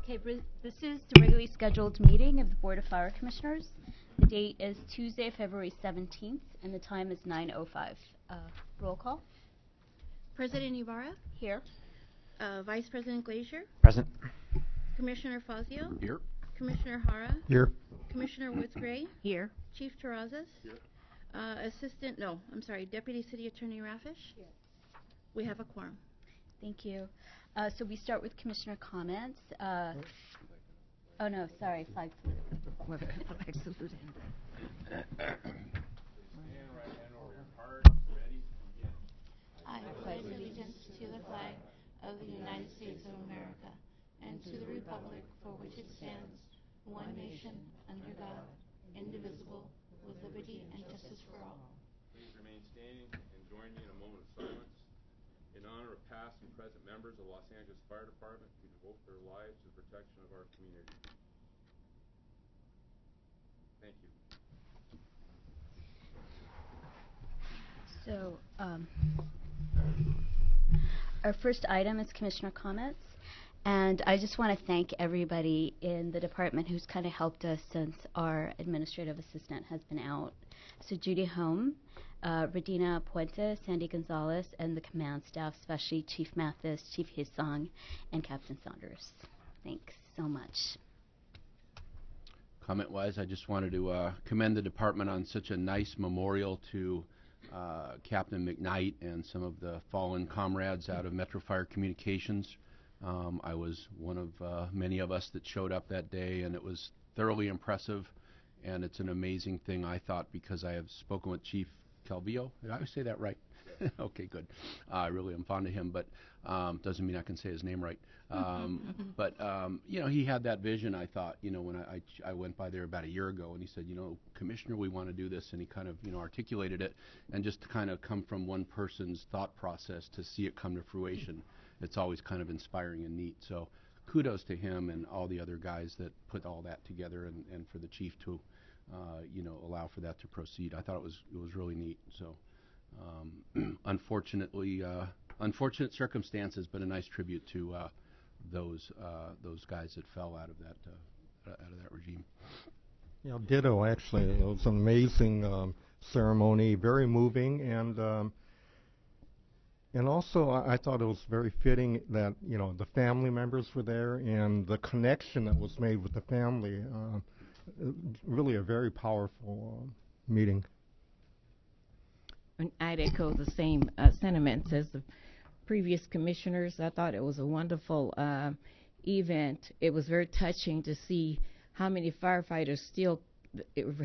Okay, this is the regularly scheduled meeting of the Board of Fire Commissioners. The date is Tuesday, February 17th, and the time is 9:05. Roll call. President Ibarra? Here. Vice President Glazier? Present. Commissioner Fazio? Here. Commissioner Hara? Here. Commissioner Woods-Gray? Here. Chief Terrazas? Here. Deputy City Attorney Rafish? Here. We have a quorum. Thank you. So we start with Commissioner comments. Oh no, sorry, flag salute. Flag salute. I pledge allegiance to the flag of the United States of America and to the republic for which it stands, one nation, under God, indivisible, with liberty and justice for all. Please remain standing and join me in a moment of silence in honor of past and present members of the Los Angeles Fire Department who devote their lives to the protection of our community. Thank you. So, our first item is Commissioner comments, and I just want to thank everybody in the department who's kind of helped us since our administrative assistant has been out. So Judy Home, Radina Puente, Sandy Gonzalez, and the command staff, especially Chief Mathis, Chief Hisong, and Captain Saunders. Thanks so much. Comment-wise, I just wanted to commend the department on such a nice memorial to Captain McKnight and some of the fallen comrades out of Metro Fire Communications. I was one of many of us that showed up that day, and it was thoroughly impressive. And it's an amazing thing, I thought, because I have spoken with Chief Calvillo. Did I say that right? Okay, good. I really am fond of him, but doesn't mean I can say his name right. He had that vision, I thought, when I went by there about a year ago, and he said, Commissioner, we want to do this, and he kind of, articulated it, and just to kind of come from one person's thought process to see it come to fruition, it's always kind of inspiring and neat. So kudos to him and all the other guys that put all that together, and for the chief to, allow for that to proceed. I thought it was really neat. So, unfortunate circumstances, but a nice tribute to those guys that fell out of that regime. Yeah, ditto. Actually, it was an amazing ceremony, very moving, and also I thought it was very fitting that the family members were there and the connection that was made with the family. Really a very powerful meeting. And I'd echo the same sentiments as the previous commissioners. I thought it was a wonderful event. It was very touching to see how many firefighters still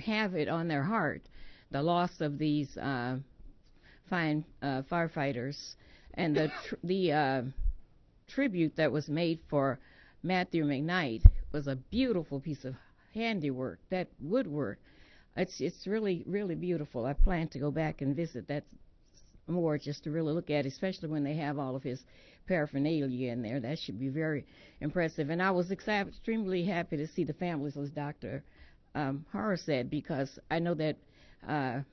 have it on their heart, the loss of these fine firefighters, and the tribute that was made for Matthew McKnight was a beautiful piece of handiwork. That woodwork, it's really, really beautiful. I plan to go back and visit that more, just to really look at it, especially when they have all of his paraphernalia in there. That should be very impressive. And I was extremely happy to see the families, as Dr. Hara said, because I know that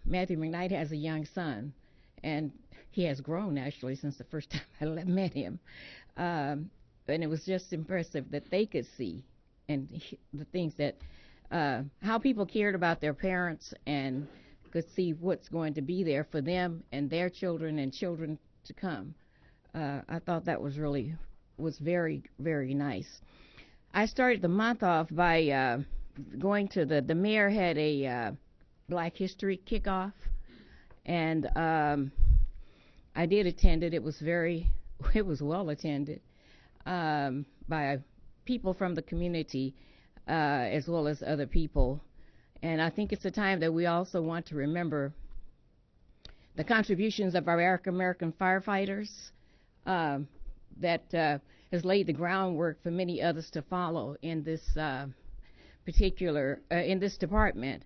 Matthew McKnight has a young son, and he has grown actually since the first time I met him. And it was just impressive that they could see and the things that how people cared about their parents and could see what's going to be there for them and their children and children to come. I thought that was very, very nice. I started the month off by going to the mayor had a Black History kickoff, and I did attend it. It was well attended by people from the community as well as other people. And I think it's a time that we also want to remember the contributions of our American firefighters that has laid the groundwork for many others to follow in this in this department.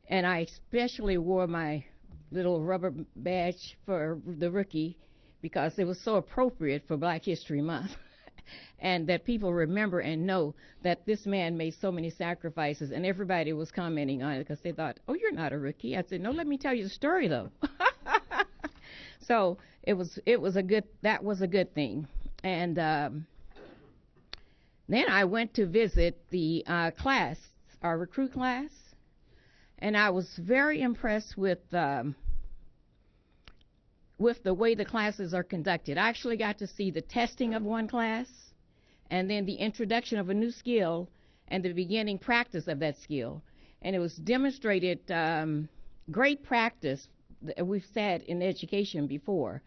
And I especially wore my little rubber badge for the rookie because it was so appropriate for Black History Month. And that people remember and know that this man made so many sacrifices, and everybody was commenting on it because they thought, oh, you're not a rookie. I said, no, let me tell you the story, though. So that was a good thing. And Then I went to visit the class, our recruit class, and I was very impressed with the way the classes are conducted. I actually got to see the testing of one class, and then the introduction of a new skill, and the beginning practice of that skill. And it was demonstrated great practice that we've said in education before,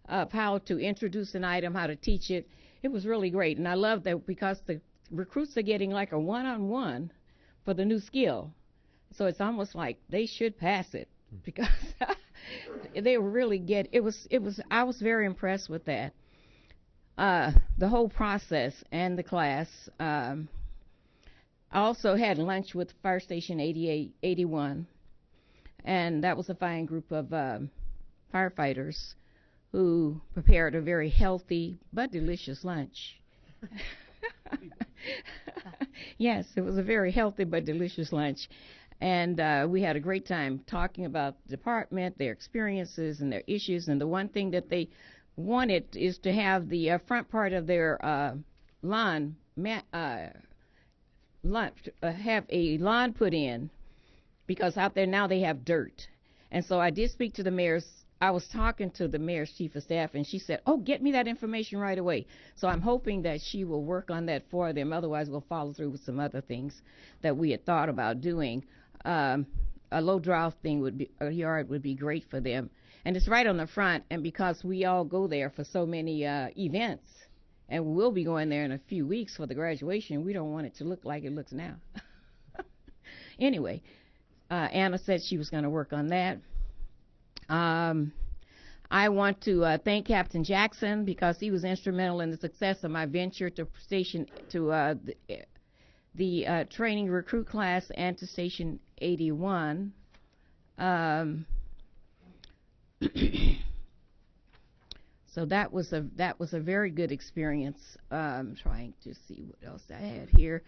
of how to introduce an item, how to teach it. It was really great, and I love that because the recruits are getting like a one-on-one for the new skill. So it's almost like they should pass it because they really get it. I was very impressed with that. The whole process and the class. I also had lunch with Fire Station 81, and that was a fine group of firefighters who prepared a very healthy but delicious lunch. Yes, it was a very healthy but delicious lunch. And we had a great time talking about the department, their experiences and their issues. And the one thing that they wanted is to have the front part of their lawn, have a lawn put in, because out there now they have dirt. And so I did speak to the mayor's. I was talking to the mayor's chief of staff, and she said, "Oh, get me that information right away." So I'm hoping that she will work on that for them. Otherwise, we'll follow through with some other things that we had thought about doing. A low drought thing would be, a yard would be great for them. And it's right on the front, and because we all go there for so many events, and we'll be going there in a few weeks for the graduation, we don't want it to look like it looks now. Anyway, Anna said she was going to work on that. I want to thank Captain Jackson because he was instrumental in the success of my venture to the training recruit class and to Station 81. So that was a very good experience. Trying to see what else I had here.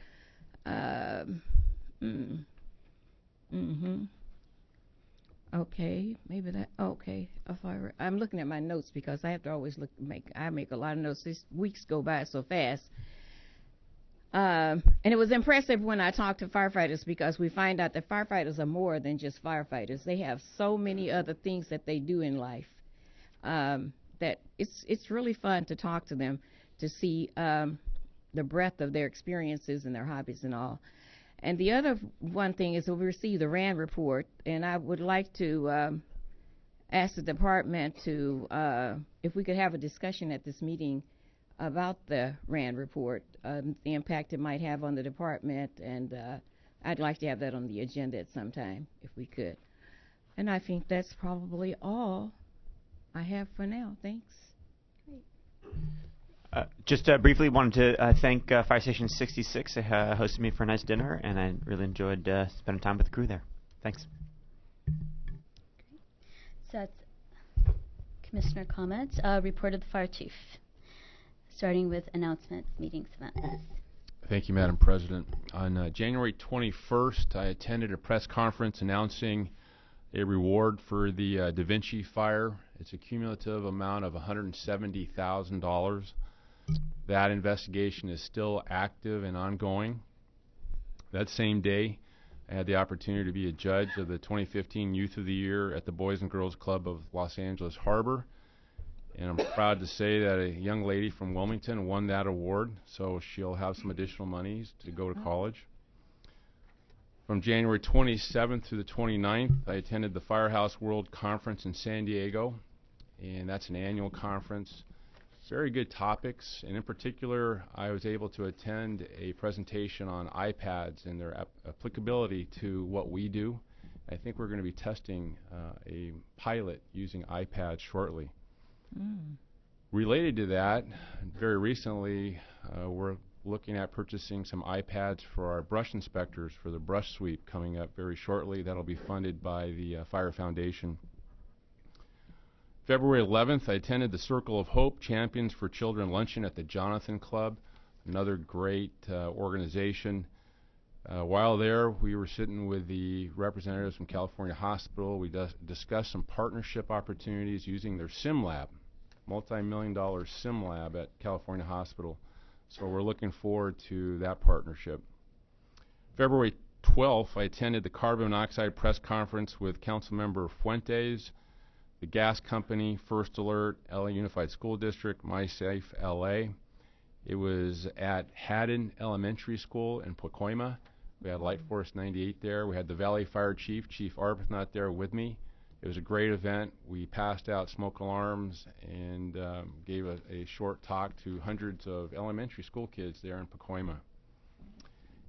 Okay, maybe that. Okay, I'm looking at my notes because I have to always I make a lot of notes. These weeks go by so fast. And it was impressive when I talked to firefighters because we find out that firefighters are more than just firefighters. They have so many other things that they do in life that it's really fun to talk to them, to see the breadth of their experiences and their hobbies and all. And the other one thing is that we received the RAND report, and I would like to ask the department to, if we could have a discussion at this meeting about the RAND report, the impact it might have on the department, and I'd like to have that on the agenda at some time, if we could. And I think that's probably all I have for now. Thanks. Just briefly wanted to thank Fire Station 66. They hosted me for a nice dinner, and I really enjoyed spending time with the crew there. Thanks. So that's Commissioner comments. Report of the Fire Chief, starting with announcements, meetings, events. Thank you, Madam President. On January 21st, I attended a press conference announcing a reward for the Da Vinci fire. It's a cumulative amount of $170,000. That investigation is still active and ongoing. That same day, I had the opportunity to be a judge of the 2015 Youth of the Year at the Boys and Girls Club of Los Angeles Harbor. And I'm proud to say that a young lady from Wilmington won that award, so she'll have some additional monies to go to college. From January 27th through the 29th, I attended the Firehouse World Conference in San Diego, and that's an annual conference. Very good topics, and in particular, I was able to attend a presentation on iPads and their applicability to what we do. I think we're going to be testing a pilot using iPads shortly. Related to that, very recently, we're looking at purchasing some iPads for our brush inspectors for the brush sweep coming up very shortly. That'll be funded by the Fire Foundation. February 11th, I attended the Circle of Hope Champions for Children Luncheon at the Jonathan Club, another great organization. While there, we were sitting with the representatives from California Hospital. We discussed some partnership opportunities using their sim lab, multi-million-dollar sim lab at California Hospital. So we're looking forward to that partnership. February 12th, I attended the carbon monoxide press conference with Councilmember Fuentes, the gas company, First Alert, LA Unified School District, MySafe LA. It was at Haddon Elementary School in Pacoima. We had Light Force 98 there. We had the Valley Fire Chief, Chief Arbuthnot, there with me. It was a great event. We passed out smoke alarms and gave a short talk to hundreds of elementary school kids there in Pacoima.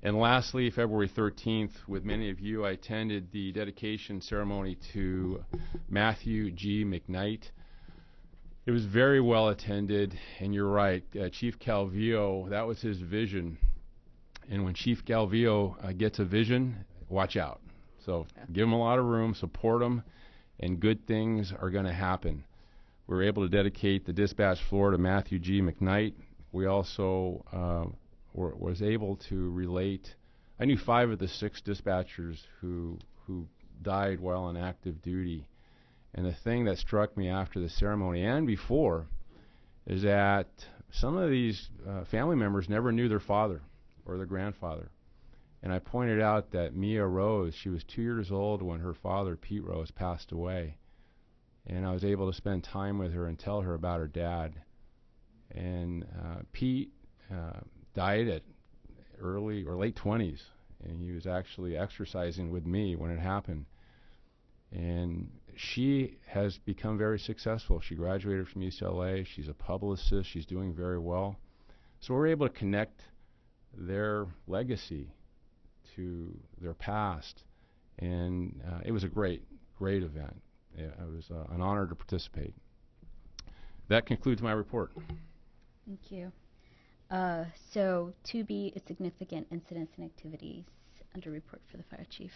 And lastly, February 13th, with many of you, I attended the dedication ceremony to Matthew G. McKnight. It was very well attended, and you're right, Chief Calvillo, that was his vision. And when Chief Calvillo gets a vision, watch out. So give him a lot of room, support him, and good things are going to happen. We were able to dedicate the dispatch floor to Matthew G. McKnight. We also was able to relate. I knew 5 of the 6 dispatchers who died while on active duty. And the thing that struck me after the ceremony and before is that some of these family members never knew their father or their grandfather. And I pointed out that Mia Rose, she was 2 years old when her father, Pete Rose, passed away. And I was able to spend time with her and tell her about her dad. And Pete died at early or late 20s, and he was actually exercising with me when it happened. And she has become very successful. She graduated from UCLA. She's a publicist. She's doing very well. So we're able to connect their legacy to their past, and it was a great event. It was an honor to participate. That concludes my report. Thank you. So 2B is significant incidents and activities under report for the fire chief.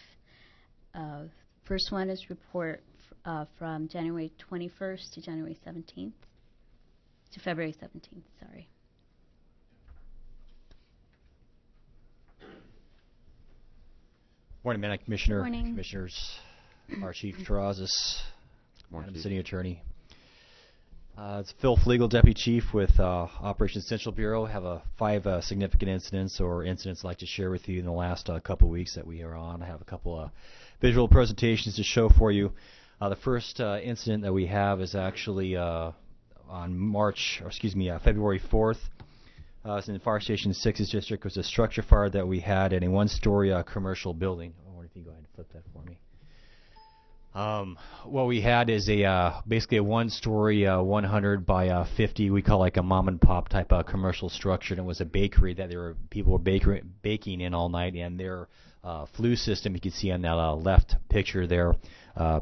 First one is report from January 21st to January 17th, to February 17th, sorry. Morning, Madam Commissioner, Morning. Commissioners, our Chief Terrazas, Madam City Attorney. It's Phil Flegel, Deputy Chief with Operations Central Bureau. Have 5 significant incidents or incidents I'd like to share with you in the last couple weeks that we are on. I have a couple of visual presentations to show for you. The first incident that we have is actually on February 4th. It's in Fire Station 6's district. It was a structure fire that we had in a 1-story commercial building. I wonder if you can go ahead and flip that for me. What we had is basically a 1-story, 100 by 50. We call like a mom and pop type of commercial structure. And it was a bakery that people were baking in all night, and their flue system, you can see on that left picture there,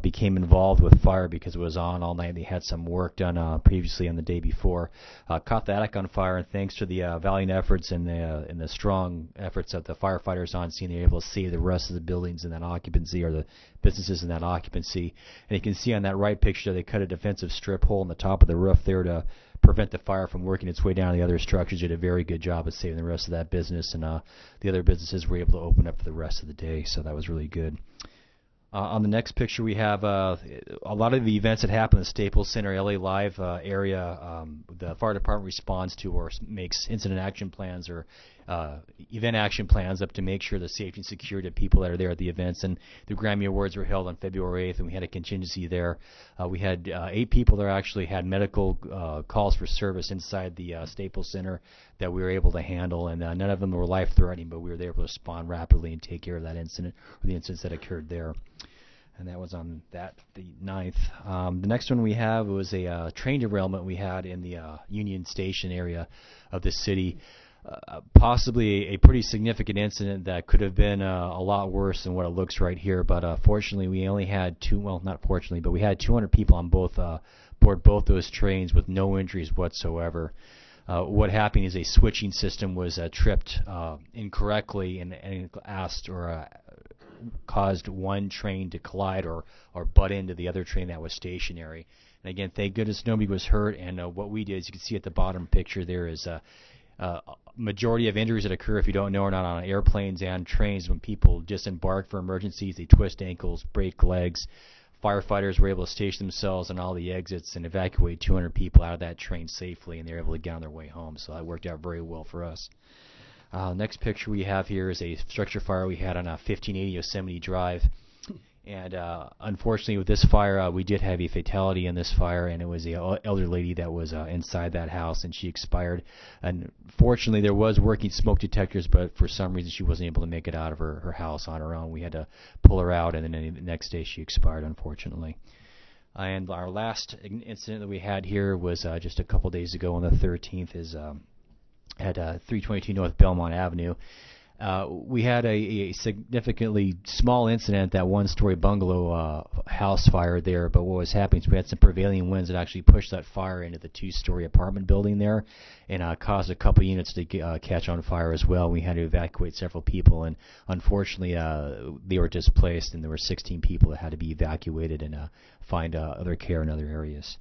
became involved with fire because it was on all night. They had some work done previously on the day before. Caught the attic on fire, and thanks to the valiant efforts and the strong efforts of the firefighters on scene, they were able to save the rest of the buildings in that occupancy, or the businesses in that occupancy. And you can see on that right picture, they cut a defensive strip hole in the top of the roof there to prevent the fire from working its way down to the other structures. Did a very good job of saving the rest of that business, and the other businesses were able to open up for the rest of the day, so that was really good. On the next picture, we have a lot of the events that happen in the Staples Center LA Live area. The fire department responds to or makes incident action plans or event action plans up to make sure the safety and security of people that are there at the events. And the Grammy Awards were held on February 8th, and we had a contingency there. We had 8 people that actually had medical calls for service inside the Staples Center that we were able to handle, and none of them were life-threatening, but we were able to respond rapidly and take care of that incident, or the incidents that occurred there. And that was on the 9th. The next one we have was a train derailment we had in the Union Station area of the city. Possibly a pretty significant incident that could have been a lot worse than what it looks right here. But fortunately, we only had not fortunately, but we had 200 people on board both those trains with no injuries whatsoever. What happened is a switching system was tripped incorrectly and caused one train to collide or butt into the other train that was stationary. And again, thank goodness nobody was hurt. And what we did, as you can see at the bottom picture there, is majority of injuries that occur, if you don't know, are not on airplanes and trains. When people disembark for emergencies, they twist ankles, break legs, firefighters were able to station themselves on all the exits and evacuate 200 people out of that train safely, and they were able to get on their way home. So that worked out very well for us. Next picture we have here is a structure fire we had on 1580 Yosemite Drive. And unfortunately, with this fire, we did have a fatality in this fire, and it was the elder lady that was inside that house, and she expired. And fortunately, there was working smoke detectors, but for some reason, she wasn't able to make it out of her house on her own. We had to pull her out, and then the next day, she expired, unfortunately. And our last incident that we had here was just a couple days ago on the 13th, is at 322 North Belmont Avenue. We had a significantly small incident, that one-story bungalow house fire there, but what was happening is we had some prevailing winds that actually pushed that fire into the two-story apartment building there, and caused a couple units to catch on fire as well. We had to evacuate several people, and unfortunately they were displaced, and there were 16 people that had to be evacuated and find other care in other areas.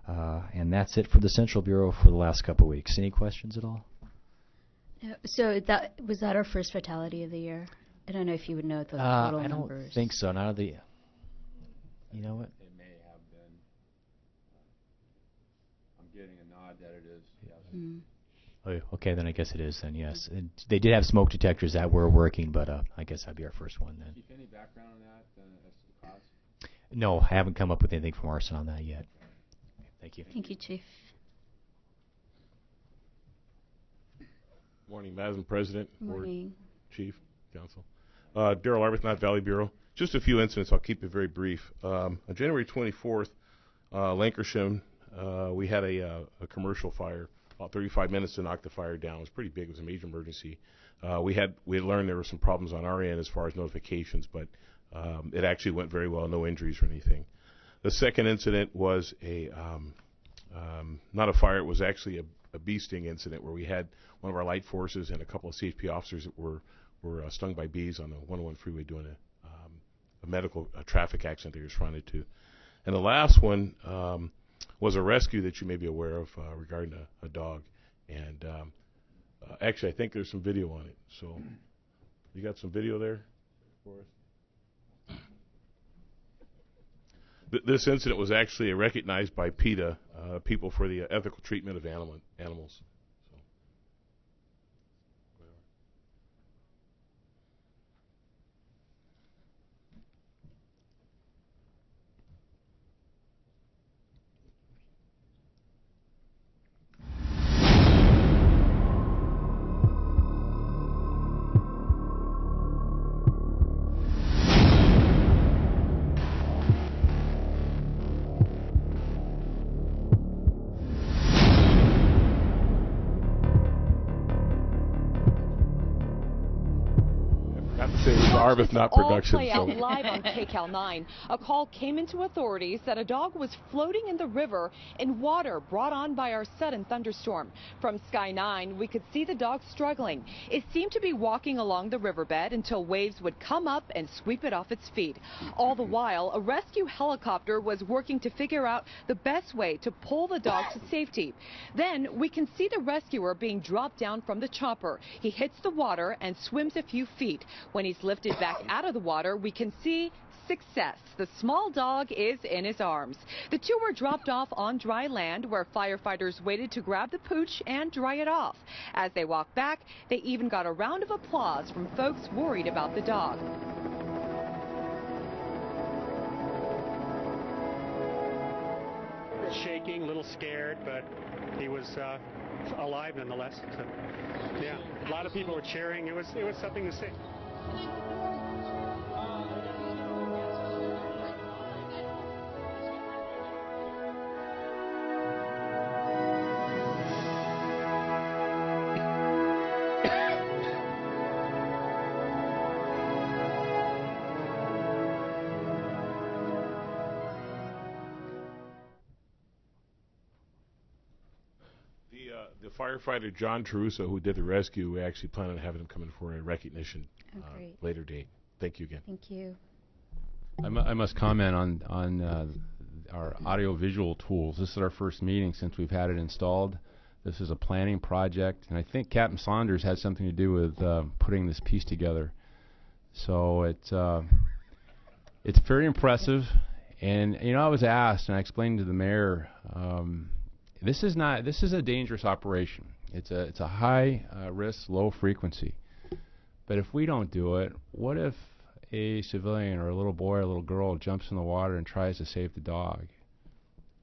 And that's it for the Central Bureau for the last couple weeks. Any questions at all? So was that our first fatality of the year? I don't know if you would know the total I numbers. don't think so. None of the. You know what? It may have been. I'm getting a nod that it is. Yes. Mm. Oh, okay, then I guess it is. Then yes, and they did have smoke detectors that were working, but I guess that'd be our first one then. Chief, any background on that as to the cause? No, I haven't come up with anything from arson on that yet. Thank you. Thank you, Chief. Morning, Madam President, Morning. Board, Chief, Council. Daryl Arbuthnot, Valley Bureau. Just a few incidents. I'll keep it very brief. On January 24th, Lancashire, we had a commercial fire. About 35 minutes to knock the fire down. It was pretty big. It was a major emergency. We had learned there were some problems on our end as far as notifications, but it actually went very well. No injuries or anything. The second incident was not a fire. It was actually a bee sting incident where we had one of our light forces and a couple of CHP officers that were stung by bees on the 101 freeway doing a traffic accident they responded to. And the last one was a rescue that you may be aware of regarding a dog. And actually, I think there's some video on it. So you got some video there for us? This incident was actually recognized by PETA, People for the Ethical Treatment of Animals. Arbuthnot production. All play out live on KCAL 9. A call came into authorities that a dog was floating in the river in water brought on by our sudden thunderstorm. From Sky 9, we could see the dog struggling. It seemed to be walking along the riverbed until waves would come up and sweep it off its feet. All the while, a rescue helicopter was working to figure out the best way to pull the dog to safety. Then we can see the rescuer being dropped down from the chopper. He hits the water and swims a few feet. When he's lifted back out of the water, we can see success. The small dog is in his arms. The two were dropped off on dry land where firefighters waited to grab the pooch and dry it off. As they walked back, they even got a round of applause from folks worried about the dog. Shaking, a little scared, but he was alive nonetheless. So, yeah, a lot of people were cheering. It was something to see. The firefighter John Teruso, who did the rescue, we actually plan on having him come in for a recognition later date. Thank you again. Thank you. I must comment on our audio-visual tools. This is our first meeting since we've had it installed. This is a planning project, and I think Captain Saunders had something to do with putting this piece together. So it's very impressive, And I was asked, and I explained to the mayor, this is a dangerous operation. It's a high risk, low frequency. But if we don't do it, what if a civilian or a little boy or a little girl jumps in the water and tries to save the dog?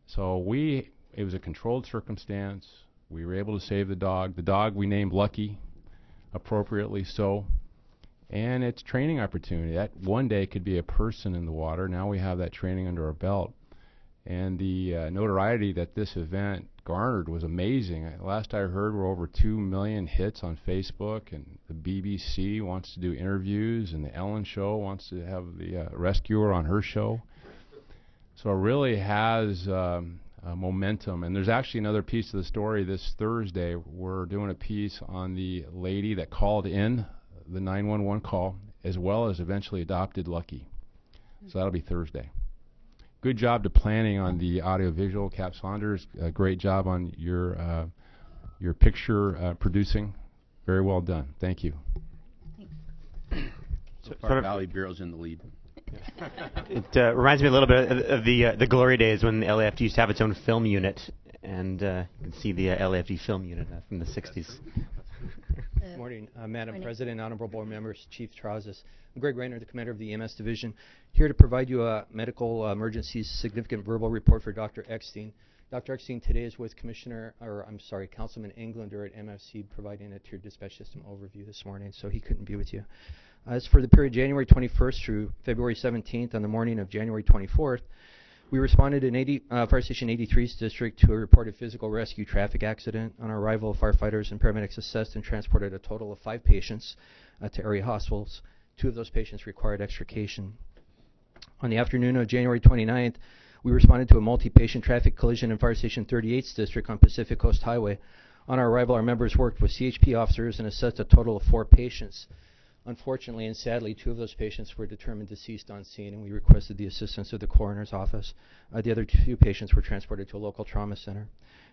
So it was a controlled circumstance. We were able to save the dog. The dog we named Lucky, appropriately so. And it's training opportunity. That one day could be a person in the water. Now we have that training under our belt. And the notoriety that this event garnered was amazing. Last I heard, we're over 2 million hits on Facebook, and the BBC wants to do interviews, and the Ellen Show wants to have the rescuer on her show. So it really has momentum. And there's actually another piece of the story. This Thursday, we're doing a piece on the lady that called in the 911 call, as well as eventually adopted Lucky. So that'll be Thursday. Good job to planning on the audiovisual, Cap Saunders. Great job on your picture producing. Very well done. Thank you. So far, Valley Bureau's in the lead. It reminds me a little bit of the glory days when the LAFD used to have its own film unit, and you can see the LAFD film unit from the 60s. Good morning, Madam President, honorable board members, Chief Trozis. I'm Greg Rayner, the commander of the EMS division, here to provide you a medical emergencies significant verbal report for Dr. Eckstein. Dr. Eckstein today is with Councilman Englander at MFC, providing a tier dispatch system overview this morning, so he couldn't be with you. As for the period January 21st through February 17th, on the morning of January 24th, we responded in Fire Station 83's district to a reported physical rescue traffic accident. On our arrival, firefighters and paramedics assessed and transported a total of 5 patients to area hospitals. 2 of those patients required extrication. On the afternoon of January 29th, we responded to a multi-patient traffic collision in Fire Station 38's district on Pacific Coast Highway. On our arrival, our members worked with CHP officers and assessed a total of 4 patients. Unfortunately and sadly, 2 of those patients were determined deceased on scene, and we requested the assistance of the coroner's office. The other 2 patients were transported to a local trauma center.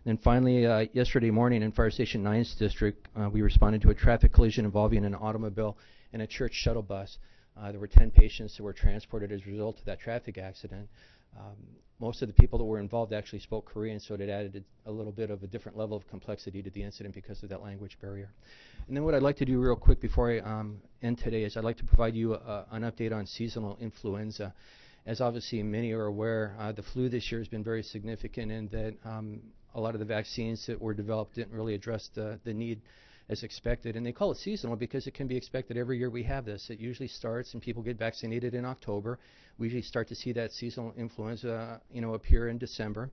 And finally, yesterday morning in Fire Station 9's district, we responded to a traffic collision involving an automobile and a church shuttle bus. There were 10 patients that were transported as a result of that traffic accident. Most of the people that were involved actually spoke Korean, so it added a little bit of a different level of complexity to the incident because of that language barrier. And then what I'd like to do real quick before I end today is I'd like to provide you an update on seasonal influenza. As obviously many are aware, the flu this year has been very significant in that a lot of the vaccines that were developed didn't really address the need as expected. And they call it seasonal because it can be expected every year we have this. It usually starts and people get vaccinated in October. We usually start to see that seasonal influenza appear in December.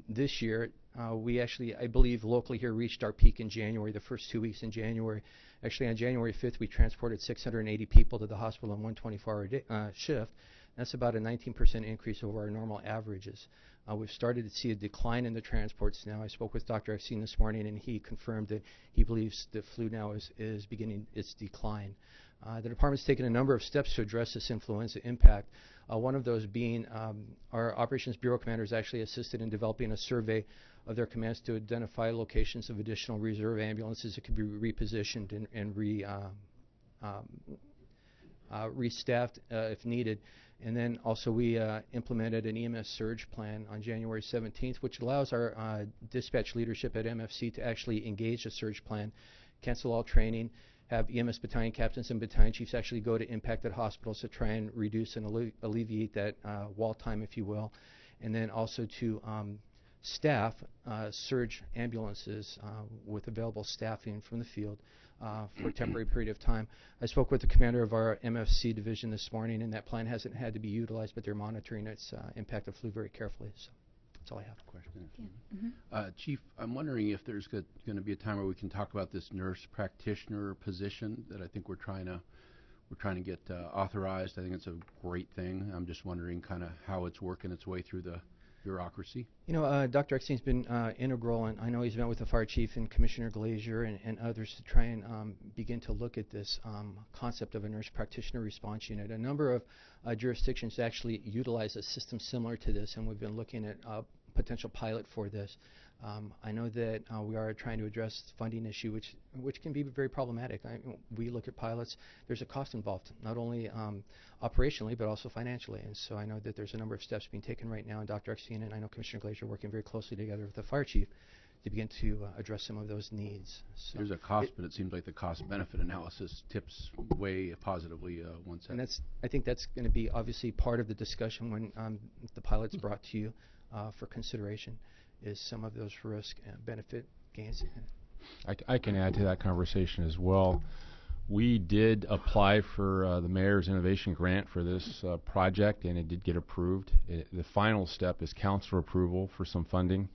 This year, we actually, I believe, locally here reached our peak in January, the first 2 weeks in January. Actually, on January 5th, we transported 680 people to the hospital in one 24-hour shift. That's about a 19% increase over our normal averages. We've started to see a decline in the transports now. I spoke with Dr. Eckstein this morning, and he confirmed that he believes the flu now is beginning its decline. The department's taken a number of steps to address this influenza impact. One of those being our Operations Bureau commanders actually assisted in developing a survey of their commands to identify locations of additional reserve ambulances that could be repositioned and restaffed if needed. And then also we implemented an EMS surge plan on January 17th, which allows our dispatch leadership at MFC to actually engage a surge plan, cancel all training, have EMS battalion captains and battalion chiefs actually go to impacted hospitals to try and reduce and alleviate that wall time, if you will, and then also to staff surge ambulances with available staffing from the field for a temporary period of time. I spoke with the commander of our MFC division this morning, and that plan hasn't had to be utilized, but they're monitoring its impact of flu very carefully. So that's all I have. Question. Chief, I'm wondering if there's going to be a time where we can talk about this nurse practitioner position that I think we're trying to get authorized. I think it's a great thing. I'm just wondering kind of how it's working its way through the bureaucracy. Dr. Eckstein's been integral, and I know he's met with the fire chief and Commissioner Glazier and others to try and begin to look at this concept of a nurse practitioner response unit. A number of jurisdictions actually utilize a system similar to this, and we've been looking at a potential pilot for this. I know that we are trying to address the funding issue, which can be very problematic. We look at pilots. There's a cost involved, not only operationally but also financially. And so I know that there's a number of steps being taken right now, and Dr. Eckstein and I know Commissioner Glazer are working very closely together with the fire chief to begin to address some of those needs. So there's a cost, but it seems like the cost-benefit analysis tips way positively once that. And I think that's going to be obviously part of the discussion when the pilot's brought to you for consideration, is some of those risk and benefit gains. I can add to that conversation as well. We did apply for the Mayor's Innovation Grant for this project, and it did get approved. The final step is council approval for some funding.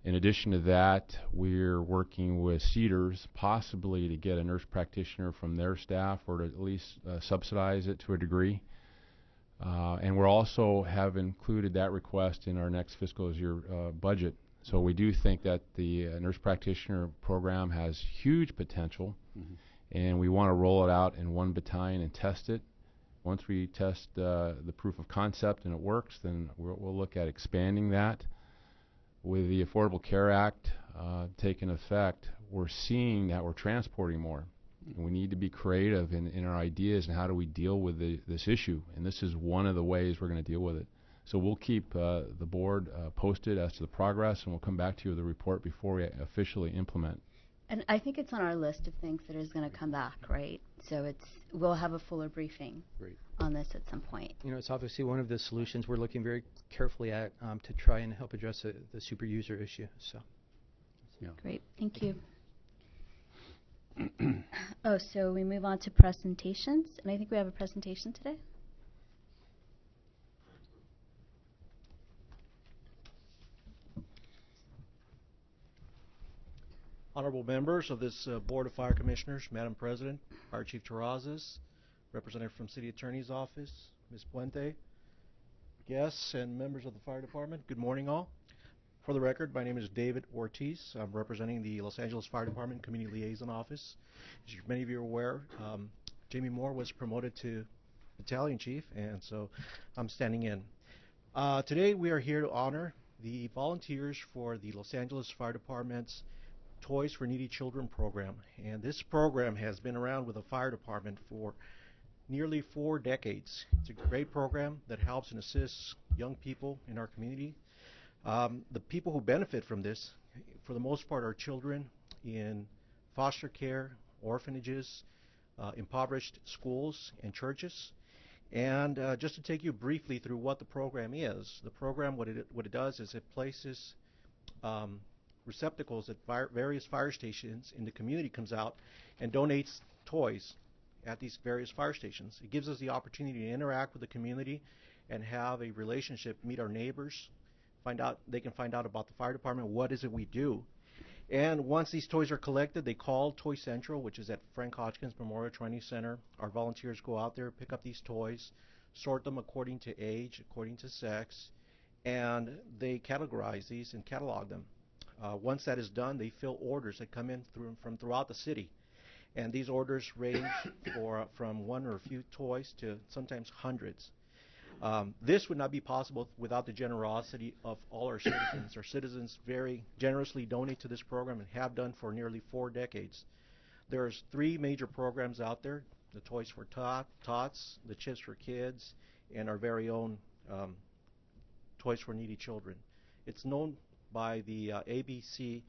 In addition to that, we're working with Cedars possibly to get a nurse practitioner from their staff, or to at least subsidize it to a degree. And we're also have included that request in our next fiscal year budget. So we do think that the nurse practitioner program has huge potential, and we want to roll it out in one battalion and test it. Once we test the proof of concept and it works, then we'll look at expanding that. With the Affordable Care Act taking effect, we're seeing that we're transporting more. We need to be creative in our ideas and how do we deal with this issue. And this is one of the ways we're going to deal with it. So we'll keep the board posted as to the progress, and we'll come back to you with a report before we officially implement. And I think it's on our list of things that is going to come back, right? So we'll have a fuller briefing on this at some point. You know, it's obviously one of the solutions we're looking very carefully at to try and help address the super user issue. So, yeah. Great, thank you. So we move on to presentations, and I think we have a presentation today. Honorable members of this Board of Fire Commissioners, Madam President, Fire Chief Terrazas, Representative from City Attorney's Office, Ms. Puente, guests and members of the Fire Department, good morning all. For the record, my name is David Ortiz. I'm representing the Los Angeles Fire Department Community Liaison Office. As many of you are aware, Jamie Moore was promoted to Battalion Chief, and so I'm standing in. Today we are here to honor the volunteers for the Los Angeles Fire Department's Toys for Needy Children program. And this program has been around with the fire department for nearly 4 decades. It's a great program that helps and assists young people in our community. The people who benefit from this, for the most part, are children in foster care, orphanages, impoverished schools and churches. And just to take you briefly through what the program is, the program, what it does is it places receptacles at various fire stations in the community, comes out and donates toys at these various fire stations. It gives us the opportunity to interact with the community and have a relationship, meet our neighbors, they can find out about the fire department, what is it we do. And once these toys are collected, they call Toy Central, which is at Frank Hodgkins Memorial Training Center. Our volunteers go out there, pick up these toys, sort them according to age, according to sex, and they categorize these and catalog them. Once that is done, they fill orders that come in from throughout the city. And these orders range from one or a few toys to sometimes hundreds. This would not be possible without the generosity of all our citizens. Our citizens very generously donate to this program and have done for nearly 4 decades. There's 3 major programs out there: the Toys for Tots, the Chips for Kids, and our very own Toys for Needy Children. It's known by the ABC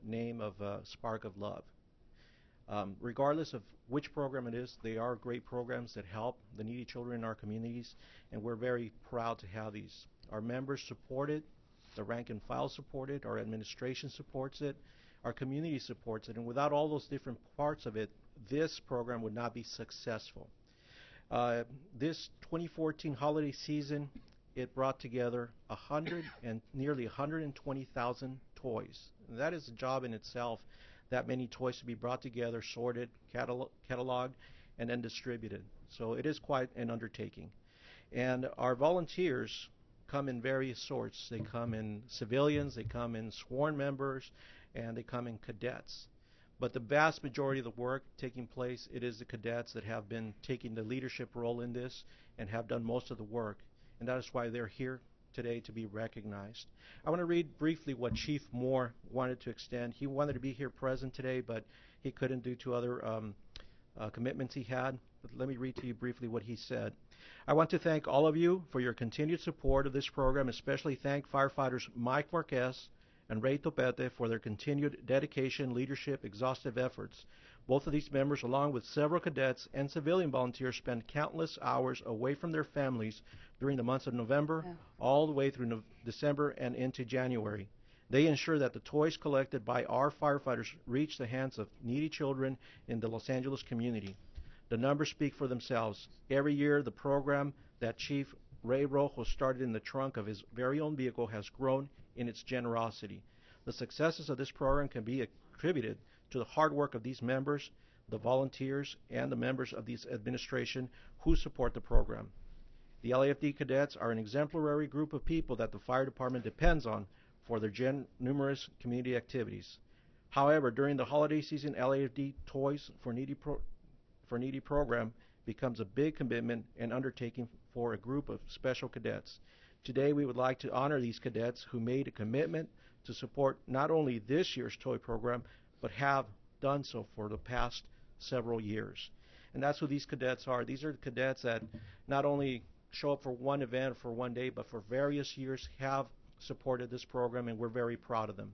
name of Spark of Love. Regardless of which program it is, they are great programs that help the needy children in our communities, and we're very proud to have these. Our members support it, the rank and file support it, our administration supports it, our community supports it, and without all those different parts of it, this program would not be successful. This 2014 holiday season, it brought together nearly 120,000 toys. And that is a job in itself, that many toys to be brought together, sorted, cataloged, and then distributed. So it is quite an undertaking. And our volunteers come in various sorts. They come in civilians, they come in sworn members, and they come in cadets. But the vast majority of the work taking place, it is the cadets that have been taking the leadership role in this and have done most of the work. And that is why they're here today to be recognized. I want to read briefly what Chief Moore wanted to extend. He wanted to be here present today, but he couldn't due to other commitments he had. But let me read to you briefly what he said. I want to thank all of you for your continued support of this program, especially thank firefighters Mike Marquez and Ray Topete for their continued dedication, leadership, exhaustive efforts. Both of these members, along with several cadets and civilian volunteers, spend countless hours away from their families during the months of November, all the way through December and into January. They ensure that the toys collected by our firefighters reach the hands of needy children in the Los Angeles community. The numbers speak for themselves. Every year, the program that Chief Ray Rojo started in the trunk of his very own vehicle has grown in its generosity. The successes of this program can be attributed to the hard work of these members, the volunteers, and the members of this administration who support the program. The LAFD cadets are an exemplary group of people that the fire department depends on for their numerous community activities. However, during the holiday season, LAFD Toys for Needy program becomes a big commitment and undertaking for a group of special cadets. Today, we would like to honor these cadets who made a commitment to support not only this year's toy program, but have done so for the past several years. And that's who these cadets are. These are the cadets that not only show up for one event for one day, but for various years have supported this program, and we're very proud of them.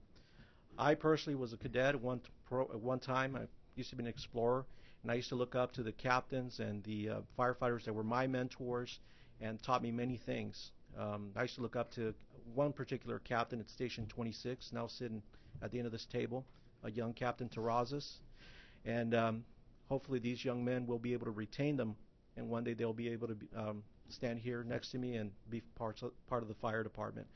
I personally was a cadet at one time. I used to be an explorer, and I used to look up to the captains and the firefighters that were my mentors and taught me many things. I used to look up to one particular captain at Station 26, now sitting at the end of this table, a young Captain Terrazas. And hopefully these young men will be able to retain them, and one day they'll be able to stand here next to me and be part of the fire department.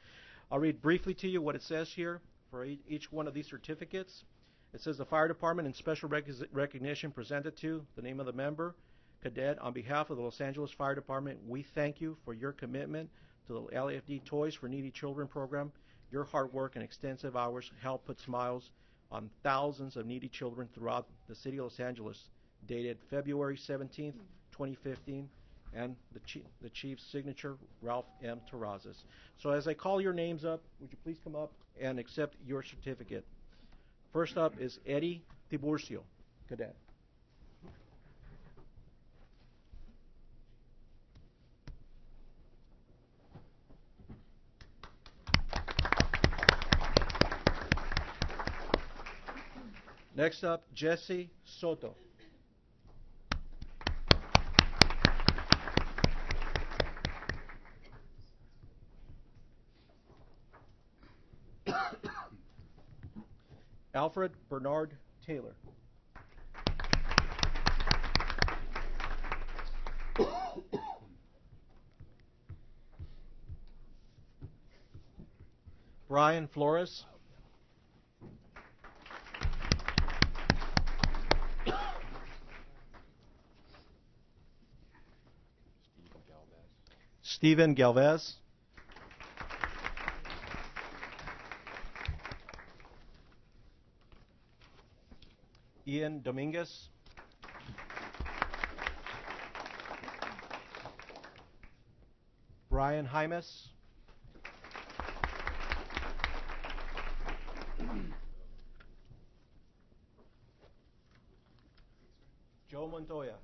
I'll read briefly to you what it says here for each one of these certificates. It says the fire department in special recognition presented to the name of the member, cadet. On behalf of the Los Angeles Fire Department, we thank you for your commitment to the LAFD Toys for Needy Children program. Your hard work and extensive hours help put smiles on thousands of needy children throughout the city of Los Angeles. Dated February 17th, 2015, and the chief's signature, Ralph M. Terrazas. So as I call your names up, would you please come up and accept your certificate? First up is Eddie Tiburcio, cadet. Next up, Jesse Soto. Alfred Bernard Taylor. Brian Flores. Stephen Galvez. Ian Dominguez. Brian Jaimes. Joe Montoya.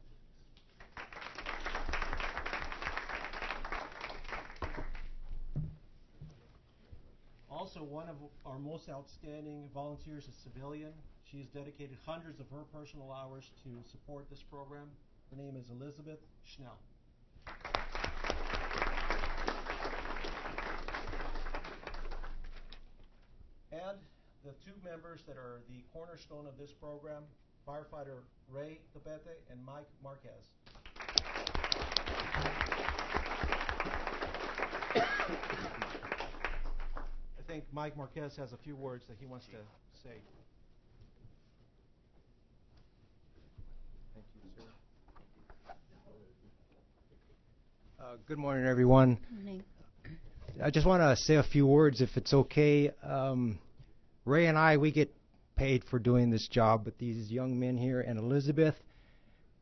Also, one of our most outstanding volunteers is civilian. She has dedicated hundreds of her personal hours to support this program. Her name is Elizabeth Schnell. And the two members that are the cornerstone of this program, firefighter Ray Topete and Mike Marquez. I think Mike Marquez has a few words that he wants to say. Thank you, sir. Good morning, everyone. Good morning. I just want to say a few words, if it's okay. Ray and I, we get paid for doing this job, but these young men here and Elizabeth,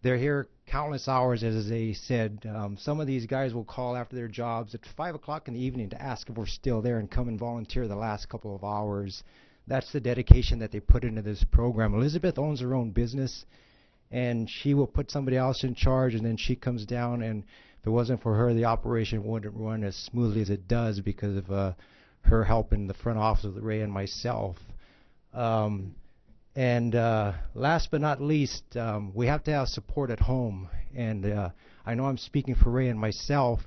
they're here countless hours, as they said. Some of these guys will call after their jobs at 5 o'clock in the evening to ask if we're still there and come and volunteer the last couple of hours. That's the dedication that they put into this program. Elizabeth owns her own business, and she will put somebody else in charge, and then she comes down, and if it wasn't for her, the operation wouldn't run as smoothly as it does because of her help in the front office with Ray and myself. And last but not least, we have to have support at home. And I know I'm speaking for Ray and myself.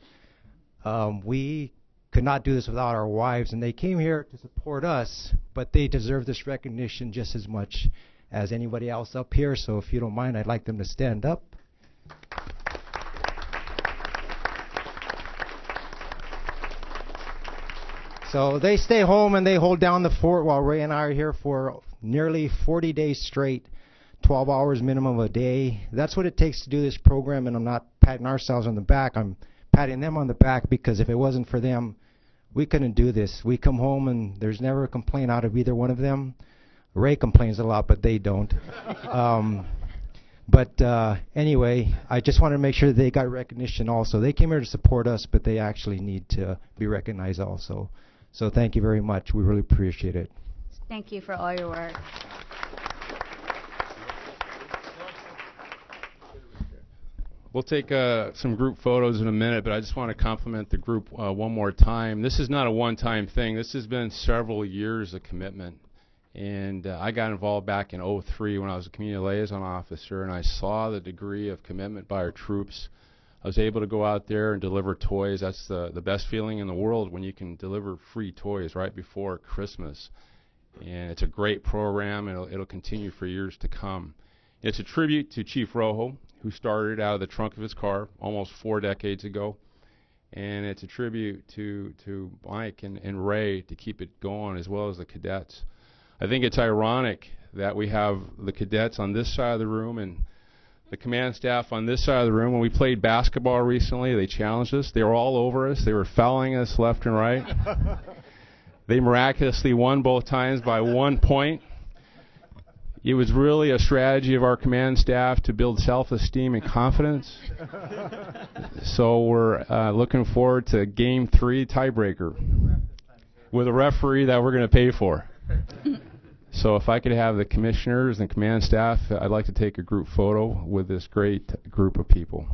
We could not do this without our wives, and they came here to support us, but they deserve this recognition just as much as anybody else up here. So if you don't mind, I'd like them to stand up. So they stay home and they hold down the fort while Ray and I are here for nearly 40 days straight, 12 hours minimum a day. That's what it takes to do this program, and I'm not patting ourselves on the back. I'm patting them on the back because if it wasn't for them, we couldn't do this. We come home and there's never a complaint out of either one of them. Ray complains a lot, but they don't. Anyway, I just wanted to make sure that they got recognition also. They came here to support us, but they actually need to be recognized also. So thank you very much. We really appreciate it. Thank you for all your work. We'll take some group photos in a minute, but I just want to compliment the group one more time. This is not a one-time thing. This has been several years of commitment. And I got involved back in '03 when I was a community liaison officer, and I saw the degree of commitment by our troops. I was able to go out there and deliver toys. That's the best feeling in the world when you can deliver free toys right before Christmas. And it's a great program, and it'll continue for years to come. It's a tribute to Chief Rojo, who started out of the trunk of his car almost 4 decades ago. And it's a tribute to Mike and Ray to keep it going, as well as the cadets. I think it's ironic that we have the cadets on this side of the room and the command staff on this side of the room. When we played basketball recently, they challenged us. They were all over us. They were fouling us left and right. They miraculously won both times by 1 point. It was really a strategy of our command staff to build self-esteem and confidence. So we're looking forward to Game 3 tiebreaker with a referee that we're going to pay for. So if I could have the commissioners and command staff, I'd like to take a group photo with this great group of people.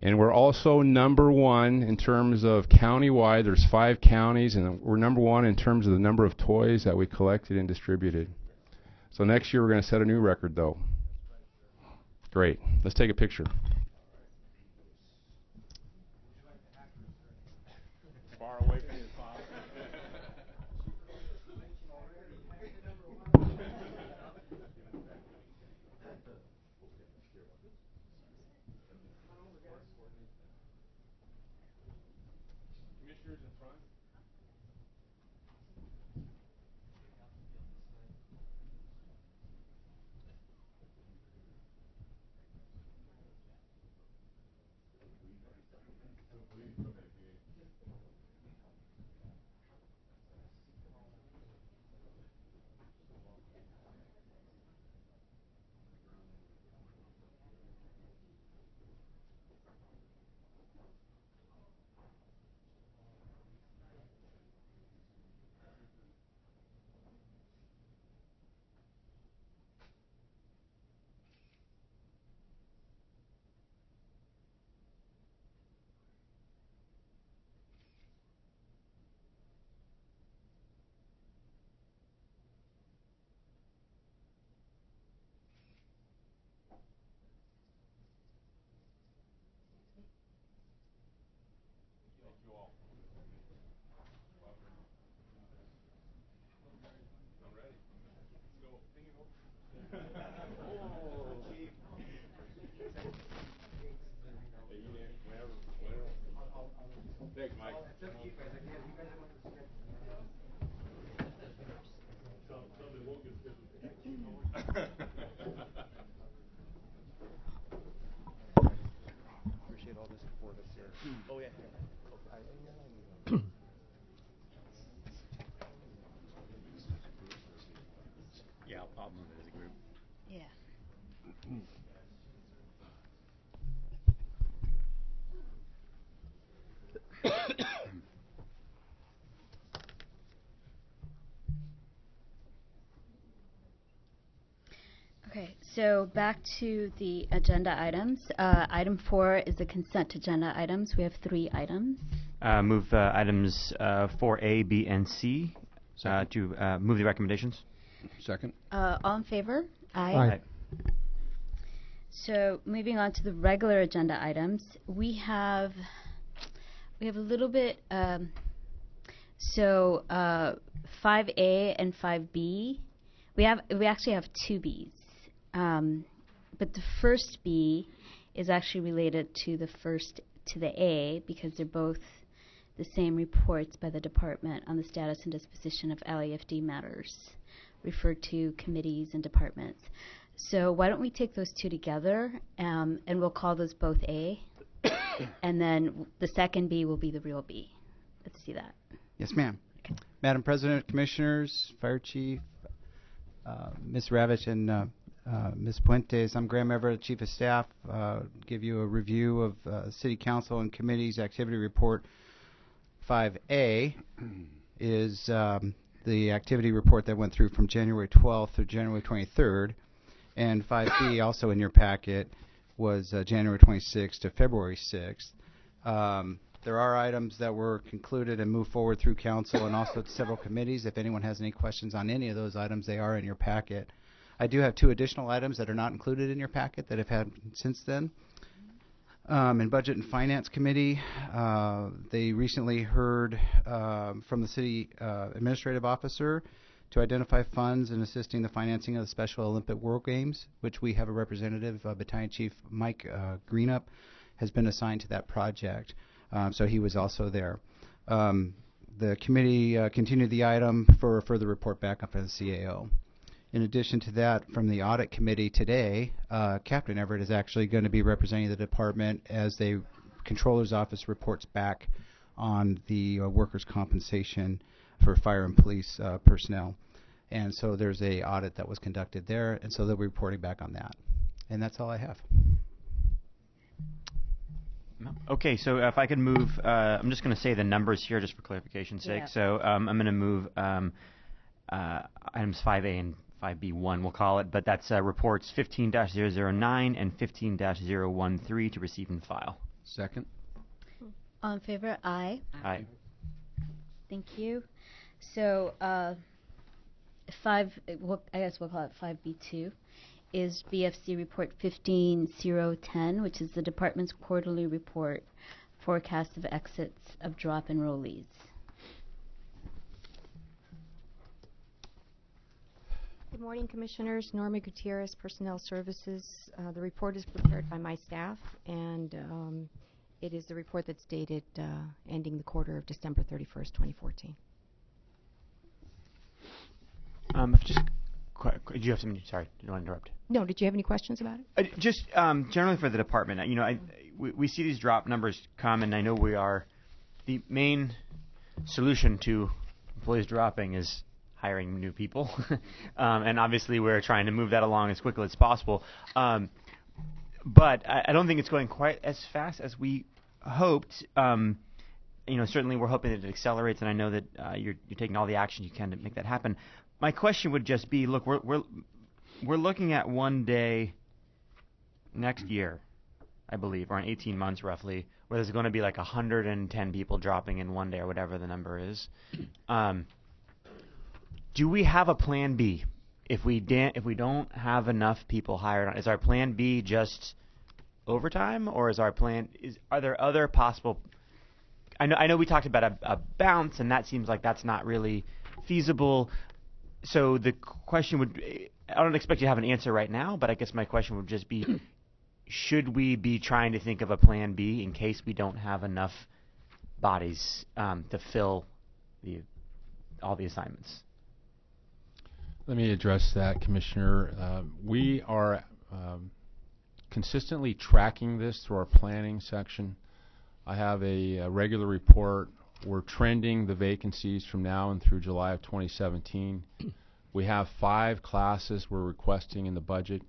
And we're also #1 in terms of countywide. There's 5 counties, and we're #1 in terms of the number of toys that we collected and distributed. So next year we're going to set a new record, though. Great. Let's take a picture. Far away from your father. Commissioners in front. Thanks, Mike. Appreciate all the support up there. Oh, yeah. Okay, so back to the agenda items. Item 4 is the consent agenda items. We have 3 items. Move items 4A, B, and C to move the recommendations. Second. All in favor? Aye. So moving on to the regular agenda items, we have a little bit. 5A and 5B. We actually have 2 Bs. But the first B is actually related to the A because they're both the same reports by the department on the status and disposition of LAFD matters referred to committees and departments. So why don't we take those 2 together, and we'll call those both A, and then the second B will be the real B. Let's see that. Yes, ma'am. Okay. Madam President, Commissioners, Fire Chief, Ms. Ravitch, and Ms. Puentes, I'm Graham Everett, Chief of Staff. Give you a review of City Council and Committee's Activity Report. 5A is the activity report that went through from January 12th through January 23rd. And 5B, also in your packet, was January 26th to February 6th. There are items that were concluded and moved forward through council and also to several committees. If anyone has any questions on any of those items, they are in your packet. I do have 2 additional items that are not included in your packet that have had since then. In Budget and Finance Committee, they recently heard from the City Administrative Officer to identify funds in assisting the financing of the Special Olympic World Games, which we have a representative, Battalion Chief Mike Greenup, has been assigned to that project. So he was also there. The committee continued the item for a further report back up to the CAO. In addition to that, from the Audit Committee today, Captain Everett is actually going to be representing the department as the Controller's Office reports back on the workers' compensation for fire and police personnel. And so there's a audit that was conducted there, and so they'll be reporting back on that. And that's all I have. Okay, so if I could move, I'm just going to say the numbers here just for clarification's sake. So I'm going to move items 5A and 5B1, we'll call it, but that's reports 15-009 and 15-013 to receive and file. Second. All in favor? Aye. Aye. Thank you. So I guess we'll call it 5B2, is BFC Report 15-010, which is the department's quarterly report, forecast of exits of drop enrollees. Good morning, Commissioners. Norma Gutierrez, Personnel Services. The report is prepared by my staff, and it is the report that's dated ending the quarter of December 31st, 2014. Did you have something? Sorry, didn't want to interrupt. No, did you have any questions about it? Just generally for the department, we see these drop numbers come, and I know we are the main solution to employees dropping is hiring new people, and obviously we're trying to move that along as quickly as possible. But I don't think it's going quite as fast as we hoped. Certainly we're hoping that it accelerates, and I know that you're taking all the action you can to make that happen. My question would just be, look, we're looking at one day next year, I believe, or in 18 months roughly, where there's going to be like 110 people dropping in one day or whatever the number is. Do we have a plan B if we don't have enough people hired? Is our plan B just overtime, or are there other possible? I know we talked about a bounce, and that seems like that's not really feasible. So the question would, I don't expect you to have an answer right now, but I guess my question would just be, should we be trying to think of a plan B in case we don't have enough bodies to fill all the assignments? Let me address that, Commissioner. We are consistently tracking this through our planning section. I have a regular report. We're trending the vacancies from now and through July of 2017. We have 5 classes we're requesting in the budget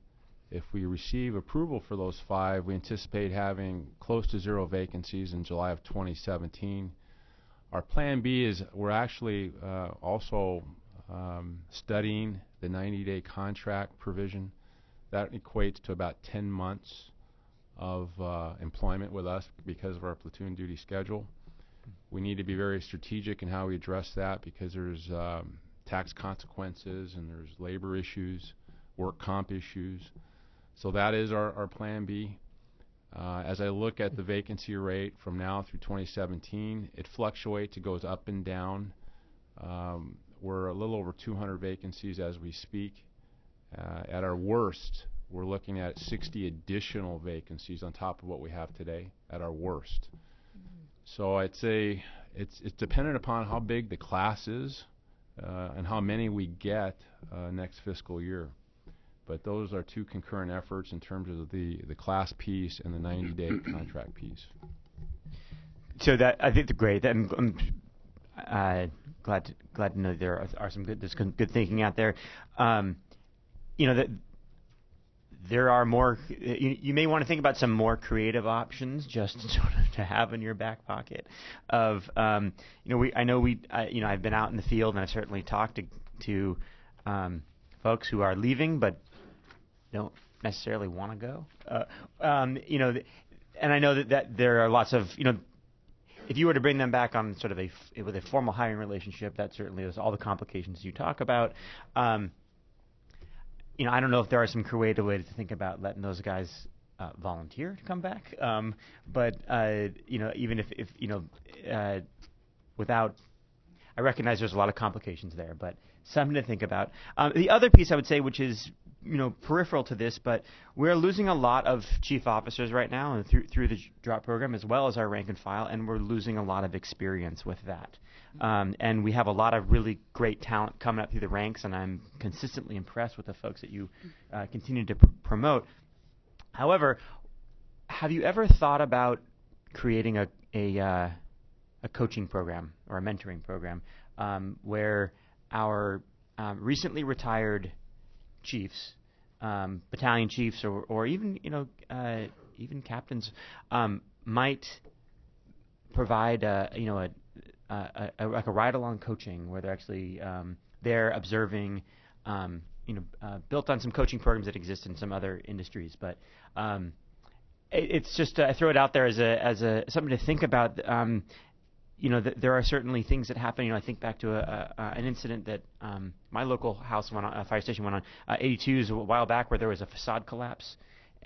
If we receive approval for those 5, we anticipate having close to 0 vacancies in July of 2017. Our plan B is we're actually also studying the 90-day contract provision. That equates to about 10 months of employment with us because of our platoon duty schedule. We need to be very strategic in how we address that because there's tax consequences and there's labor issues, work comp issues. So that is our plan B. As I look at the vacancy rate from now through 2017, it fluctuates. It goes up and down. We're a little over 200 vacancies as we speak. At our worst, we're looking at 60 additional vacancies on top of what we have today at our worst. So I'd say it's dependent upon how big the class is and how many we get next fiscal year. But those are 2 concurrent efforts in terms of the class piece and the 90-day contract piece. So that I think great. I'm glad to know there are some good thinking out there. That there are more. You may want to think about some more creative options, just sort of to have in your back pocket. Of I've been out in the field and I've certainly talked to folks who are leaving, but don't necessarily want to go. And I know that there are lots of if you were to bring them back on sort of with a formal hiring relationship, that certainly is all the complications you talk about. I don't know if there are some creative ways to think about letting those guys volunteer to come back. But even if without, I recognize there's a lot of complications there, but something to think about. The other piece I would say, which is peripheral to this, but we're losing a lot of chief officers right now and through the drop program, as well as our rank and file, and we're losing a lot of experience with that. And we have a lot of really great talent coming up through the ranks, and I'm consistently impressed with the folks that you continue to promote. However, have you ever thought about creating a coaching program or a mentoring program where our recently retired chiefs, battalion chiefs, or even even captains might provide like a ride-along coaching where they're actually they're observing, built on some coaching programs that exist in some other industries. But it's just I throw it out there as a something to think about. There are certainly things that happen. I think back to an incident that my local house went on, fire station went on 82s a while back, where there was a facade collapse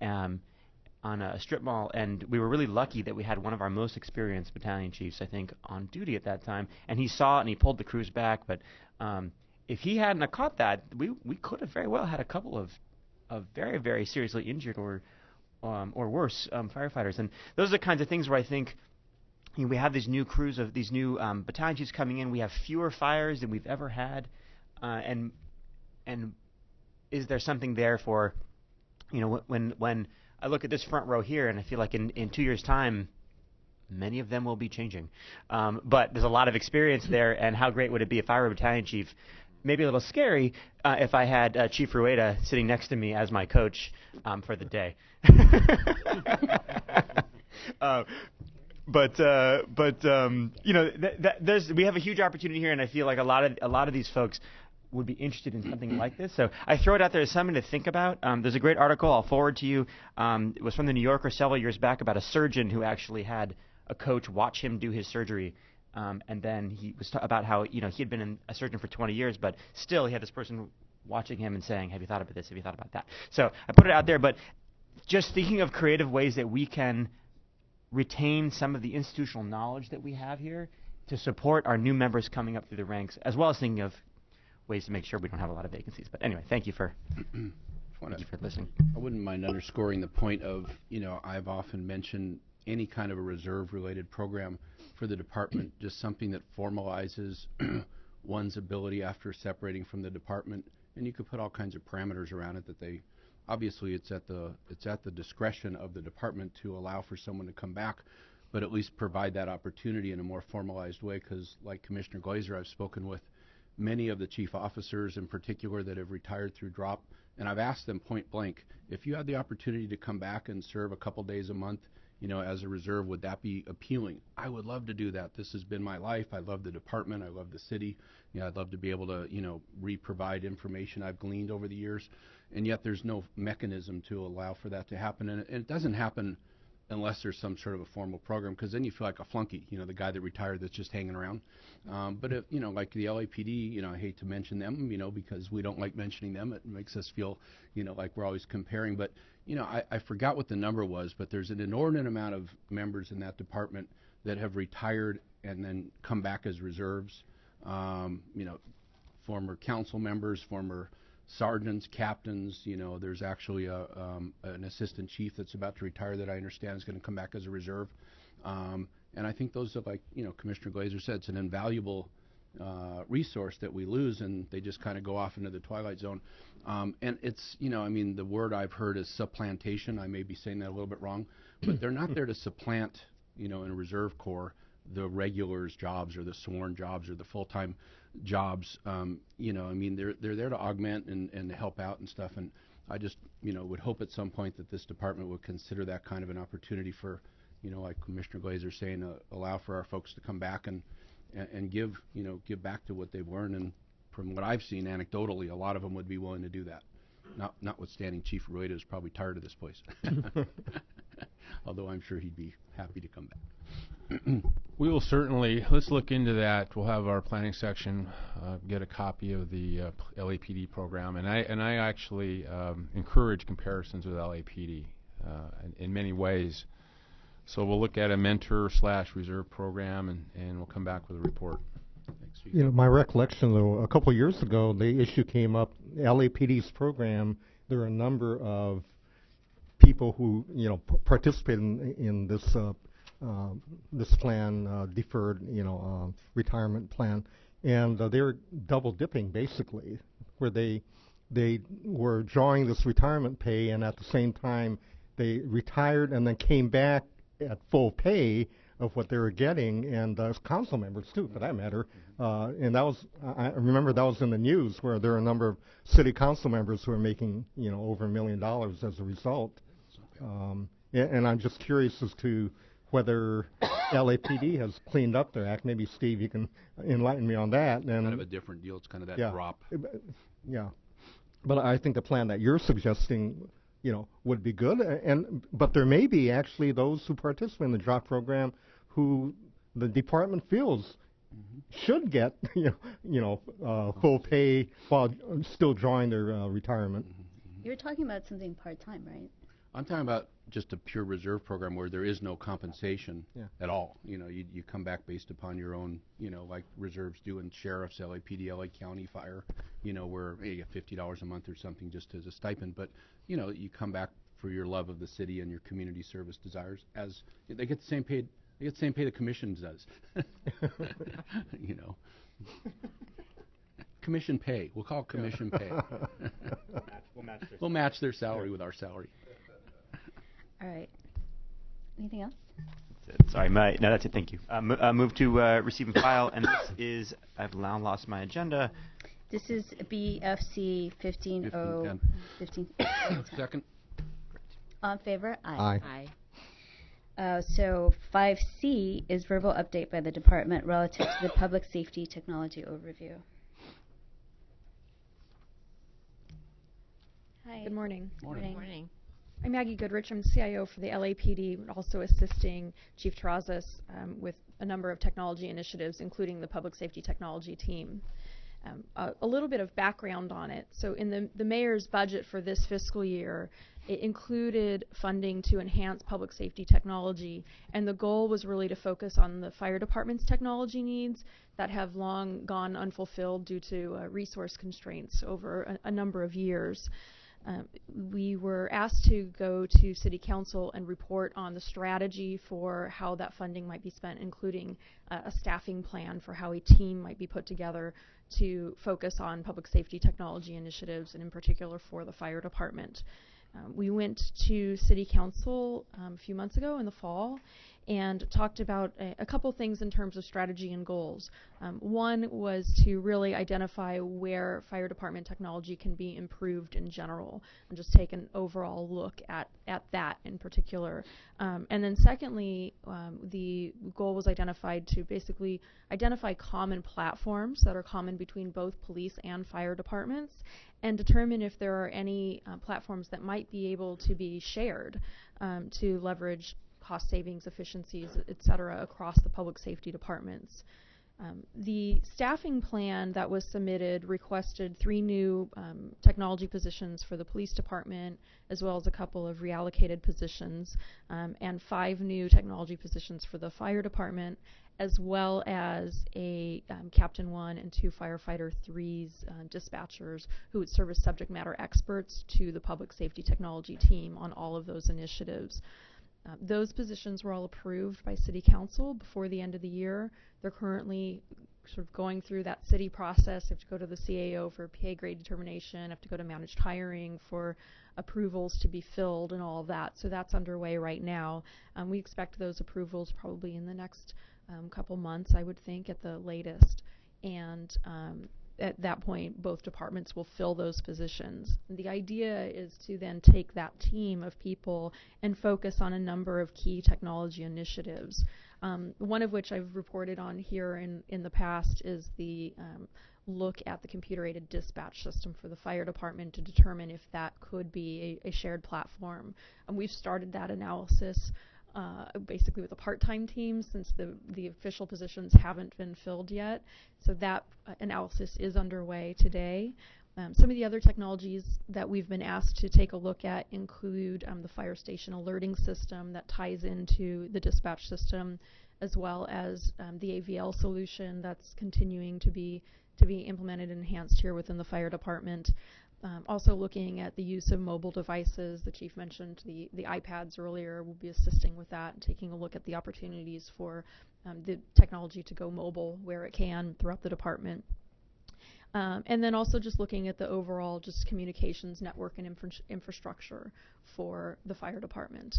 on a strip mall, and we were really lucky that we had one of our most experienced battalion chiefs, I think, on duty at that time, and he saw it and he pulled the crews back. But if he hadn't have caught that, we could have very well had a couple of very, very seriously injured or worse firefighters, and those are the kinds of things where I think. We have these new crews of these new battalion chiefs coming in. We have fewer fires than we've ever had, and is there something there for, when I look at this front row here, and I feel like in 2 years' time, many of them will be changing, but there's a lot of experience there. And how great would it be if I were a battalion chief? Maybe a little scary if I had Chief Rueda sitting next to me as my coach for the day. But we have a huge opportunity here, and I feel like a lot of these folks would be interested in something like this. So I throw it out there as something to think about. There's a great article I'll forward to you. It was from the New Yorker several years back about a surgeon who actually had a coach watch him do his surgery, and then he was about how he had been a surgeon for 20 years, but still he had this person watching him and saying, "Have you thought about this? Have you thought about that?" So I put it out there, but just thinking of creative ways that we can retain some of the institutional knowledge that we have here to support our new members coming up through the ranks, as well as thinking of ways to make sure we don't have a lot of vacancies. But anyway, thank you for listening. I wouldn't mind underscoring the point of, I've often mentioned any kind of a reserve-related program for the department, just something that formalizes one's ability after separating from the department, and you could put all kinds of parameters around it that they. Obviously, it's at the discretion of the department to allow for someone to come back, but at least provide that opportunity in a more formalized way. Because, like Commissioner Glazer, I've spoken with many of the chief officers in particular that have retired through drop, And I've asked them point blank, if you had the opportunity to come back and serve a couple days a month, as a reserve, would that be appealing? I would love to do that. This has been my life. I love the department. I love the city. I'd love to be able to, re-provide information I've gleaned over the years. And yet there's no mechanism to allow for that to happen. And it doesn't happen unless there's some sort of a formal program, because then you feel like a flunky, the guy that retired that's just hanging around. But if, like the LAPD, I hate to mention them, because we don't like mentioning them. It makes us feel, like we're always comparing. But, I forgot what the number was, but there's an inordinate amount of members in that department that have retired and then come back as reserves. Former council members, former sergeants, captains. There's actually an assistant chief that's about to retire that I understand is going to come back as a reserve. And I think those are, like Commissioner Glazer said, it's an invaluable resource that we lose, and they just kind of go off into the twilight zone. And it's, the word I've heard is supplantation. I may be saying that a little bit wrong, but they're not there to supplant, in a reserve corps, the regulars' jobs or the sworn jobs or the full-time jobs. They're there to augment and help out and stuff. And I just, would hope at some point that this department would consider that kind of an opportunity for, like Commissioner Glazer saying, allow for our folks to come back and give back to what they've learned. And from what I've seen anecdotally, a lot of them would be willing to do that. Notwithstanding Chief Rueda is probably tired of this place. Although I'm sure he'd be happy to come back. We will certainly, let's look into that. We'll have our planning section get a copy of the LAPD program, and I actually encourage comparisons with LAPD in many ways. So we'll look at a mentor/reserve program, and we'll come back with a report. My recollection, though, a couple of years ago, the issue came up, LAPD's program, there are a number of people who, participated in this this plan, deferred, retirement plan, and they were double dipping basically, where they were drawing this retirement pay, and at the same time they retired and then came back at full pay of what they were getting, and council members too, for that matter. And that was, I remember that was in the news, where there are a number of city council members who are making, over $1 million as a result. And I'm just curious as to whether LAPD has cleaned up their act. Maybe Steve, you can enlighten me on that. And kind of a different deal. It's kind of that drop. Yeah, but I think the plan that you're suggesting, would be good. But there may be actually those who participate in the drop program who the department feels should get, full pay while still drawing their retirement. You're talking about something part-time, right? I'm talking about just a pure reserve program where there is no compensation at all. You come back based upon your own, like reserves do in sheriffs, LAPD, LA County Fire, where you get $50 a month or something just as a stipend. But, you come back for your love of the city and your community service desires, as they get the same pay. They get the same pay the commission does. Commission pay. We'll call it commission pay. We'll match their salary with our salary. All right. Anything else? Sorry, no, that's it. Thank you. Move to receive and file, and this is, I've now lost my agenda. This is BFC 1510. Second. All in favor? Aye. So 5C is verbal update by the department relative to the public safety technology overview. Hi. Good morning. Morning. I'm Maggie Goodrich. I'm CIO for the LAPD, also assisting Chief Terrazas with a number of technology initiatives, including the public safety technology team. A little bit of background on it. So in the mayor's budget for this fiscal year, it included funding to enhance public safety technology, and the goal was really to focus on the fire department's technology needs that have long gone unfulfilled due to resource constraints over a number of years. We were asked to go to City Council and report on the strategy for how that funding might be spent, including a staffing plan for how a team might be put together to focus on public safety technology initiatives, and in particular for the fire department. We went to City Council a few months ago in the fall, and talked about a couple things in terms of strategy and goals. One was to really identify where fire department technology can be improved in general, and just take an overall look at that in particular. And then secondly, the goal was identified to basically identify common platforms that are common between both police and fire departments, and determine if there are any platforms that might be able to be shared to leverage cost savings, efficiencies, et cetera, across the public safety departments. The staffing plan that was submitted requested 3 new technology positions for the police department, as well as a couple of reallocated positions, and 5 new technology positions for the fire department, as well as a Captain 1 and 2 Firefighter 3s dispatchers who would serve as subject matter experts to the public safety technology team on all of those initiatives. Those positions were all approved by City Council before the end of the year. They're currently sort of going through that city process. They have to go to the CAO for pay grade determination, have to go to managed hiring for approvals to be filled and all of that. So that's underway right now. We expect those approvals probably in the next couple months, I would think, at the latest. And at that point, both departments will fill those positions. And the idea is to then take that team of people and focus on a number of key technology initiatives. One of which I've reported on here in the past is the look at the computer-aided dispatch system for the fire department to determine if that could be a shared platform. And we've started that analysis basically with a part-time team, since the official positions haven't been filled yet. So that analysis is underway today. Some of the other technologies that we've been asked to take a look at include the fire station alerting system that ties into the dispatch system, as well as the AVL solution that's continuing to be implemented and enhanced here within the fire department. Also looking at the use of mobile devices. The chief mentioned the iPads earlier. We'll be assisting with that and taking a look at the opportunities for the technology to go mobile where it can throughout the department. And then also just looking at the overall just communications network and infrastructure for the fire department.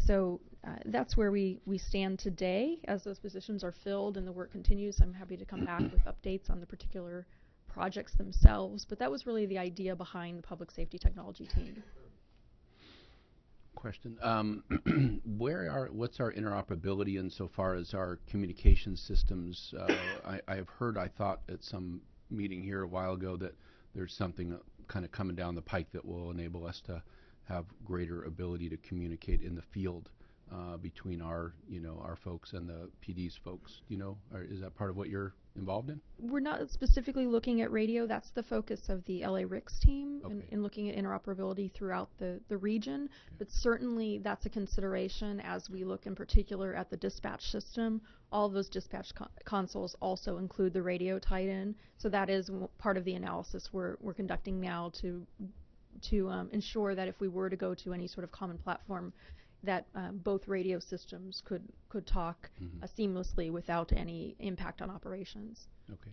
So that's where we stand today. As those positions are filled and the work continues, I'm happy to come back with updates on the particular projects themselves, but that was really the idea behind the public safety technology team. Question. What's our interoperability insofar as our communication systems? I have heard, I thought at some meeting here a while ago, that there's something kind of coming down the pike that will enable us to have greater ability to communicate in the field between our folks and the PD's folks. Or is that part of what you're involved in? We're not specifically looking at radio. That's the focus of the LA RICS team in looking at interoperability throughout the region. Okay. But certainly that's a consideration as we look in particular at the dispatch system. All of those dispatch consoles also include the radio tied in. So that is part of the analysis we're conducting now to ensure that if we were to go to any sort of common platform, that both radio systems could talk seamlessly without any impact on operations. Okay.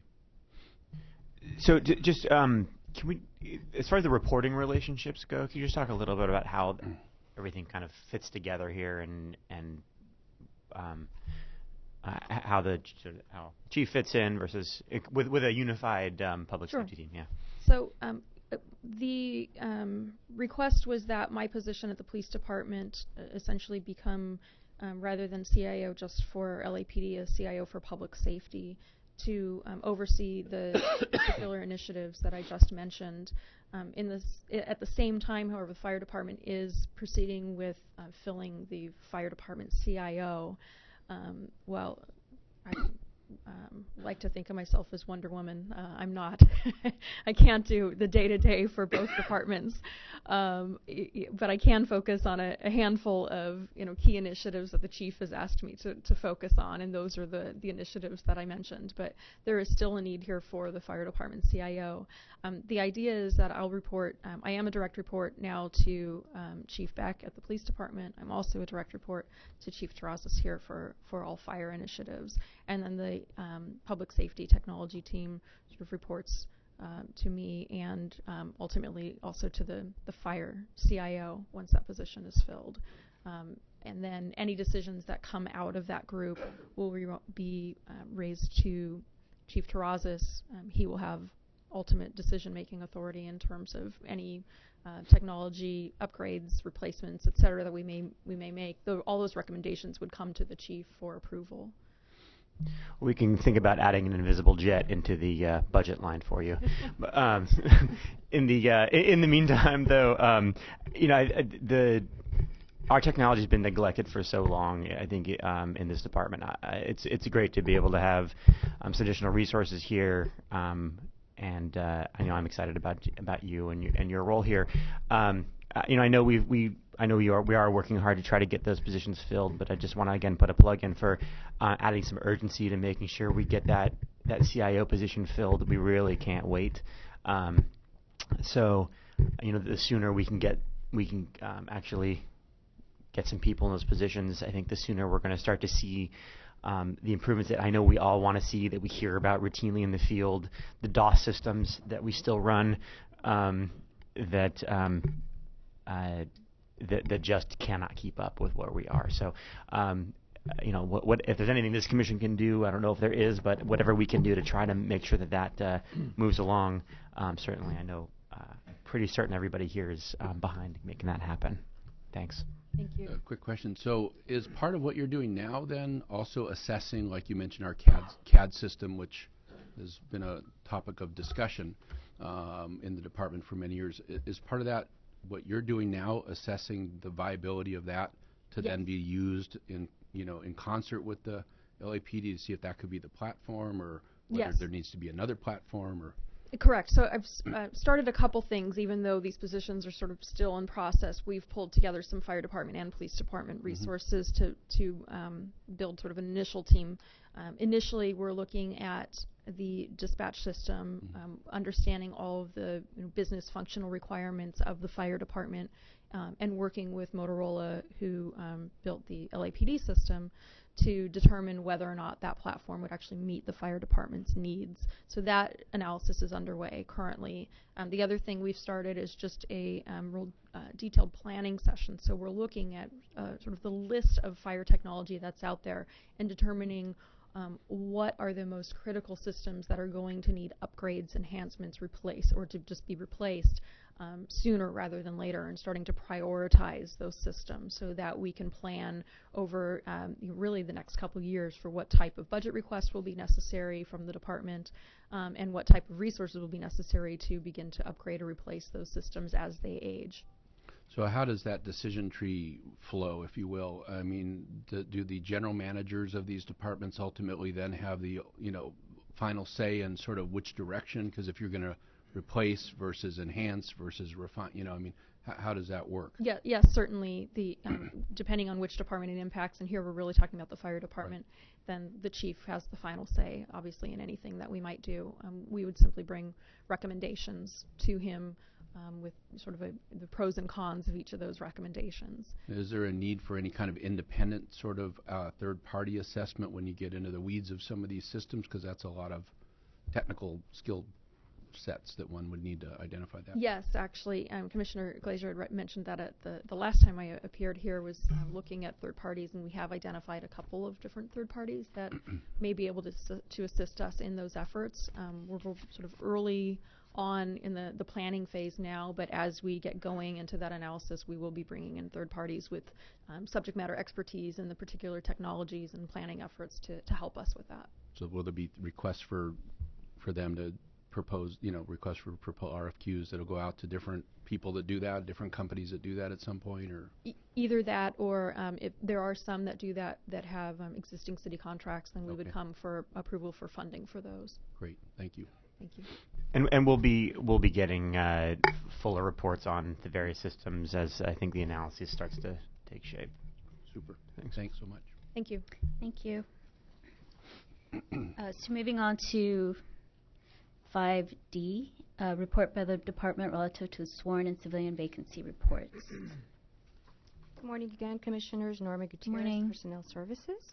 So just can we, as far as the reporting relationships go, can you just talk a little bit about how everything kind of fits together here, and how how chief fits in versus with a unified public safety team? Yeah. So. The request was that my position at the police department essentially become, rather than CIO just for LAPD, a CIO for public safety, to oversee the particular initiatives that I just mentioned. At the same time, however, the fire department is proceeding with filling the fire department CIO. Well, I like to think of myself as Wonder Woman. I'm not. I can't do the day-to-day for both departments, but I can focus on a handful of key initiatives that the chief has asked me to focus on, and those are the initiatives that I mentioned. But there is still a need here for the fire department CIO. The idea is that I'll report. I am a direct report now to Chief Beck at the police department. I'm also a direct report to Chief Terrazas here for all fire initiatives, and then the public safety technology team sort of reports to me, and ultimately also to the fire CIO once that position is filled. and then any decisions that come out of that group will be raised to Chief Terrazas. He will have ultimate decision-making authority in terms of any technology upgrades, replacements, et cetera, that we may make. All those recommendations would come to the chief for approval. We can think about adding an invisible jet into the budget line for you. In the meantime, though, our technology has been neglected for so long. I think in this department, it's great to be able to have some additional resources here. And I'm excited about you and your role here. I know we are working hard to try to get those positions filled, but I just want to again put a plug in for adding some urgency to making sure we get that CIO position filled. We really can't wait. So, the sooner we can actually get some people in those positions, I think the sooner we're going to start to see the improvements that I know we all want to see, that we hear about routinely in the field, the DOS systems that we still run, that just cannot keep up with where we are. So, what if there's anything this commission can do? I don't know if there is, but whatever we can do to try to make sure that moves along, certainly I know, pretty certain everybody here is behind making that happen. Thanks. Thank you. Quick question. So is part of what you're doing now then also assessing, like you mentioned, our CAD system, which has been a topic of discussion in the department for many years. Is part of that what you're doing now, assessing the viability of that to then be used in concert with the LAPD to see if that could be the platform, or whether there needs to be another platform? Or Correct. So I've started a couple things, even though these positions are sort of still in process. We've pulled together some fire department and police department resources to build sort of an initial team. Initially, we're looking at the dispatch system, understanding all of the business functional requirements of the fire department, and working with Motorola, who built the LAPD system, to determine whether or not that platform would actually meet the fire department's needs. So that analysis is underway currently. The other thing we've started is just a real detailed planning session. So we're looking at sort of the list of fire technology that's out there and determining what are the most critical systems that are going to need upgrades, enhancements, or to just be replaced sooner rather than later, and starting to prioritize those systems so that we can plan over really the next couple of years for what type of budget request will be necessary from the department, and what type of resources will be necessary to begin to upgrade or replace those systems as they age. So how does that decision tree flow, if you will? I mean, do the general managers of these departments ultimately then have the final say in sort of which direction? Because if you're going to replace versus enhance versus refine, I mean, how does that work? Yeah, yes, certainly. The depending on which department it impacts, and here we're really talking about the fire department, then the chief has the final say, obviously, in anything that we might do. We would simply bring recommendations to him with sort of the pros and cons of each of those recommendations. Is there a need for any kind of independent sort of third-party assessment when you get into the weeds of some of these systems? Because that's a lot of technical skill sets that one would need to identify that. Yes, actually, Commissioner Glazer had mentioned that at the last time I appeared here was looking at third parties, and we have identified a couple of different third parties that may be able to assist us in those efforts. We're sort of early on in the planning phase now, but as we get going into that analysis, we will be bringing in third parties with subject matter expertise in the particular technologies and planning efforts to help us with that. So will there be requests for them to propose, requests for RFQs that'll go out to different people that do that, different companies that do that at some point, or either that, or if there are some that do that have existing city contracts, then we would come for approval for funding for those. Great, thank you. Thank you. And we'll be getting fuller reports on the various systems as I think the analysis starts to take shape. Super. Thanks so much. Thank you. Thank you. So moving on to 5D, report by the department relative to sworn and civilian vacancy reports. Good morning again, Commissioners. Norma Gutierrez, Personnel Services.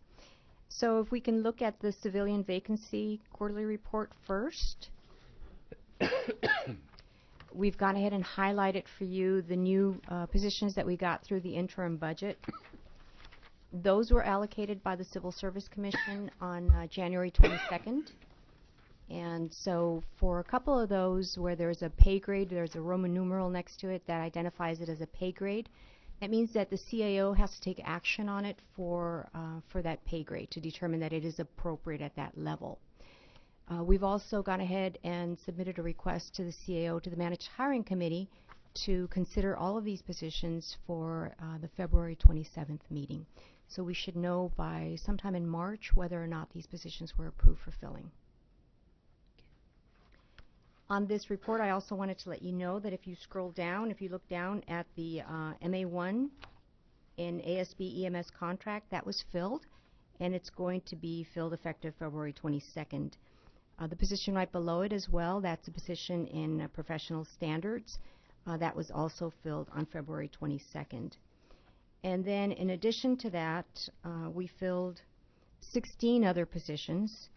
So if we can look at the civilian vacancy quarterly report first. We've gone ahead and highlighted for you the new positions that we got through the interim budget. Those were allocated by the Civil Service Commission on January 22nd. And so for a couple of those where there's a pay grade, there's a Roman numeral next to it that identifies it as a pay grade. That means that the CAO has to take action on it for that pay grade to determine that it is appropriate at that level. We've also gone ahead and submitted a request to the CAO, to the Managed Hiring Committee, to consider all of these positions for the February 27th meeting. So we should know by sometime in March whether or not these positions were approved for filling. On this report, I also wanted to let you know that if you scroll down, if you look down at the MA1 in ASB EMS contract, that was filled, and it's going to be filled effective February 22nd. The position right below it as well, that's a position in professional standards. That was also filled on February 22nd. And then in addition to that, we filled 16 other positions,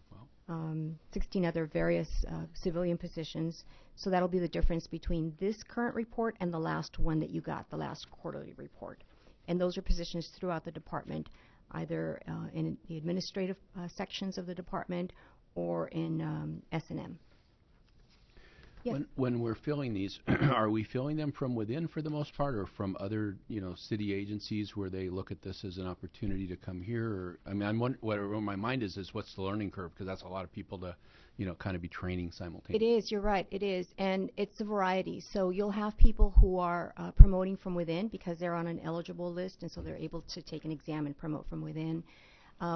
16 other various civilian positions. So that'll be the difference between this current report and the last one that you got, the last quarterly report. And those are positions throughout the department, either in the administrative sections of the department or in S&M. Yeah. When we're filling these, are we filling them from within for the most part, or from other, city agencies where they look at this as an opportunity to come here? Or, I mean, what my mind is what's the learning curve? Because that's a lot of people to, kind of be training simultaneously. It is. You're right. It is, and it's a variety. So you'll have people who are promoting from within because they're on an eligible list, and so they're able to take an exam and promote from within.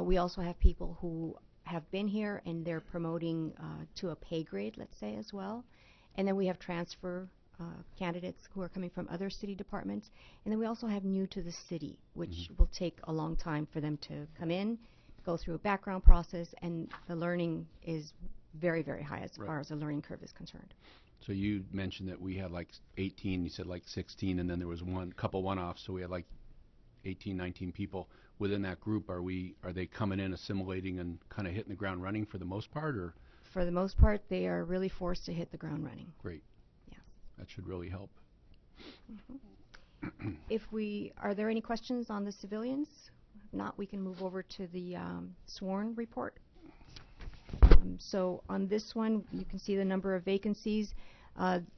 We also have people who have been here and they're promoting to a pay grade, let's say, as well. And then we have transfer candidates who are coming from other city departments. And then we also have new to the city, which will take a long time for them to come in, go through a background process, and the learning is very, very high as far as the learning curve is concerned. So you mentioned that we had like 18, you said like 16, and then there was couple one-offs, so we had like 18, 19 people. Within that group, are they coming in, assimilating, and kind of hitting the ground running for the most part, or? For the most part, they are really forced to hit the ground running. Great. Yes. That should really help. Are there any questions on the civilians? If not, we can move over to the sworn report. So on this one, you can see the number of vacancies.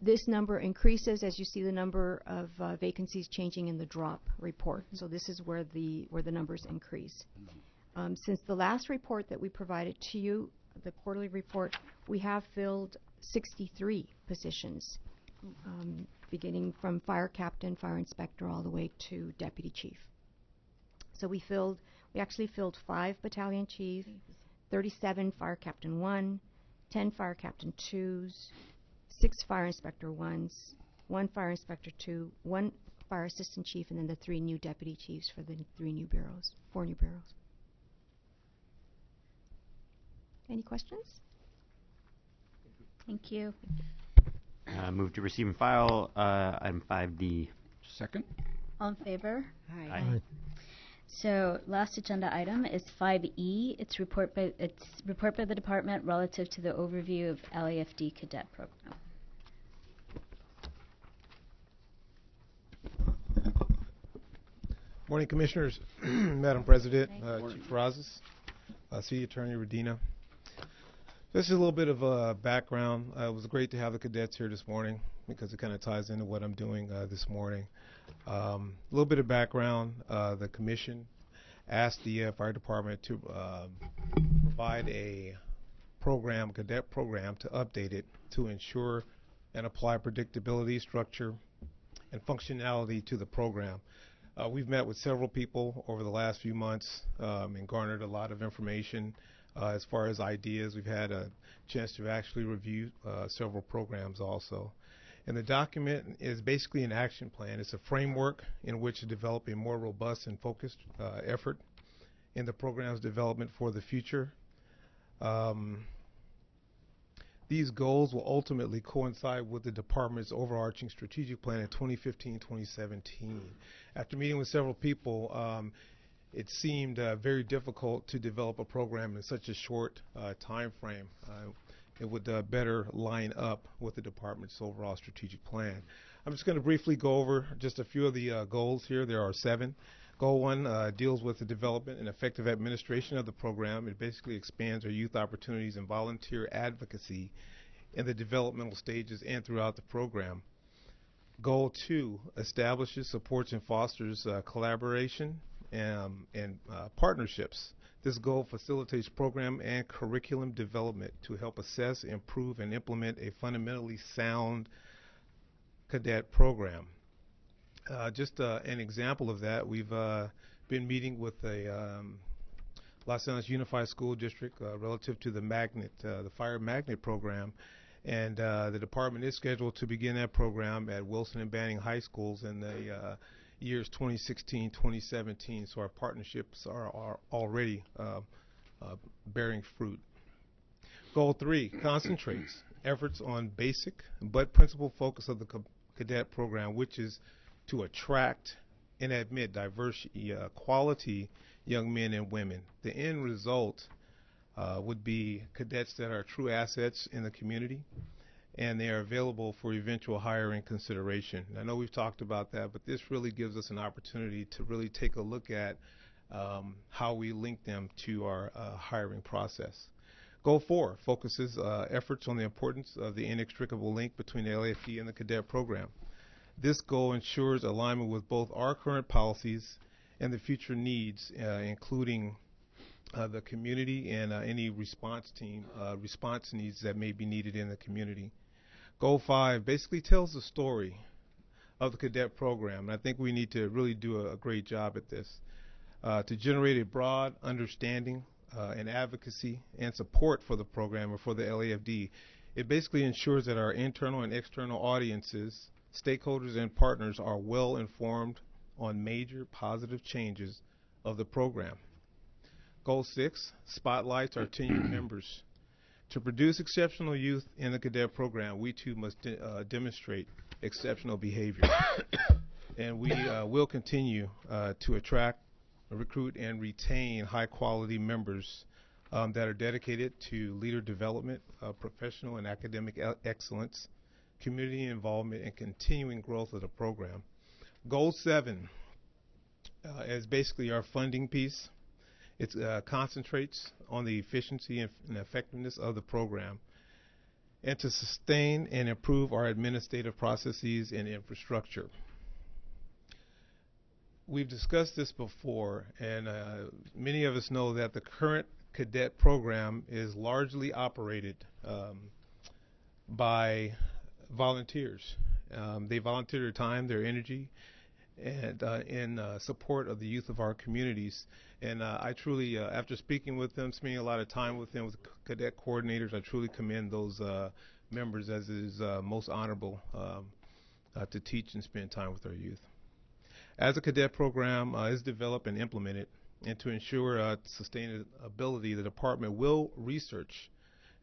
This number increases as you see the number of vacancies changing in the drop report. So this is where the numbers increase. Since the last report that we provided to you, the quarterly report, we have filled 63 positions, beginning from fire captain, fire inspector, all the way to deputy chief. So we actually filled 5 battalion chief, 37 fire captain 1, 10 fire captain 2s, 6 fire inspector 1s, 1 fire inspector 2, 1 fire assistant chief, and then the 3 new deputy chiefs for the 4 new bureaus. Any questions? Thank you. Move to receive and file item 5D. Second. All in favor? Aye. Aye. So last agenda item is 5E. It's report by the department relative to the overview of LAFD cadet program. Morning, Commissioners. Madam President, Chief Terrazas, City Attorney Redina. This is a little bit of background. It was great to have the cadets here this morning because it kind of ties into what I'm doing this morning. A little bit of background. The Commission asked the Fire Department to provide a cadet program, to update it to ensure and apply predictability, structure, and functionality to the program. We've met with several people over the last few months and garnered a lot of information. As far as ideas, we've had a chance to actually review several programs also. And the document is basically an action plan. It's a framework in which to develop a more robust and focused effort in the program's development for the future. These goals will ultimately coincide with the department's overarching strategic plan in 2015-2017. After meeting with several people, it seemed very difficult to develop a program in such a short time frame. It would better line up with the department's overall strategic plan. I'm just going to briefly go over just a few of the goals here. There are 7. Goal 1 deals with the development and effective administration of the program. It basically expands our youth opportunities and volunteer advocacy in the developmental stages and throughout the program. Goal 2 establishes, supports, and fosters collaboration and partnerships. This goal facilitates program and curriculum development to help assess, improve, and implement a fundamentally sound cadet program. Just an example of that, we've been meeting with the Los Angeles Unified School District relative to the magnet, the fire magnet program, and the department is scheduled to begin that program at Wilson and Banning High Schools in the years 2016-2017. So our partnerships are already bearing fruit. Goal 3 concentrates efforts on basic but principal focus of the cadet program, which is to attract and admit diverse, quality young men and women. The end result would be cadets that are true assets in the community, and they are available for eventual hiring consideration. I know we've talked about that, but this really gives us an opportunity to really take a look at how we link them to our hiring process. Goal 4 focuses efforts on the importance of the inextricable link between the LAFD and the cadet program. This goal ensures alignment with both our current policies and the future needs, including the community and any response team response needs that may be needed in the community. Goal 5 basically tells the story of the cadet program, and I think we need to really do a great job at this to generate a broad understanding and advocacy and support for the program or for the LAFD. It basically ensures that our internal and external audiences, stakeholders, and partners are well informed on major positive changes of the program. Goal 6 spotlights our tenured members. To produce exceptional youth in the cadet program, we too must demonstrate exceptional behavior. And we will continue to attract, recruit, and retain high-quality members that are dedicated to leader development, professional and academic excellence, community involvement, and continuing growth of the program. Goal 7 is basically our funding piece. It concentrates on the efficiency and effectiveness of the program and to sustain and improve our administrative processes and infrastructure. We've discussed this before, and many of us know that the current cadet program is largely operated by volunteers. They volunteer their time, their energy, and in support of the youth of our communities. And I truly, after speaking with them, spending a lot of time with them, with cadet coordinators, I truly commend those members, as it is most honorable to teach and spend time with our youth. As the cadet program is developed and implemented, and to ensure sustainability, the department will research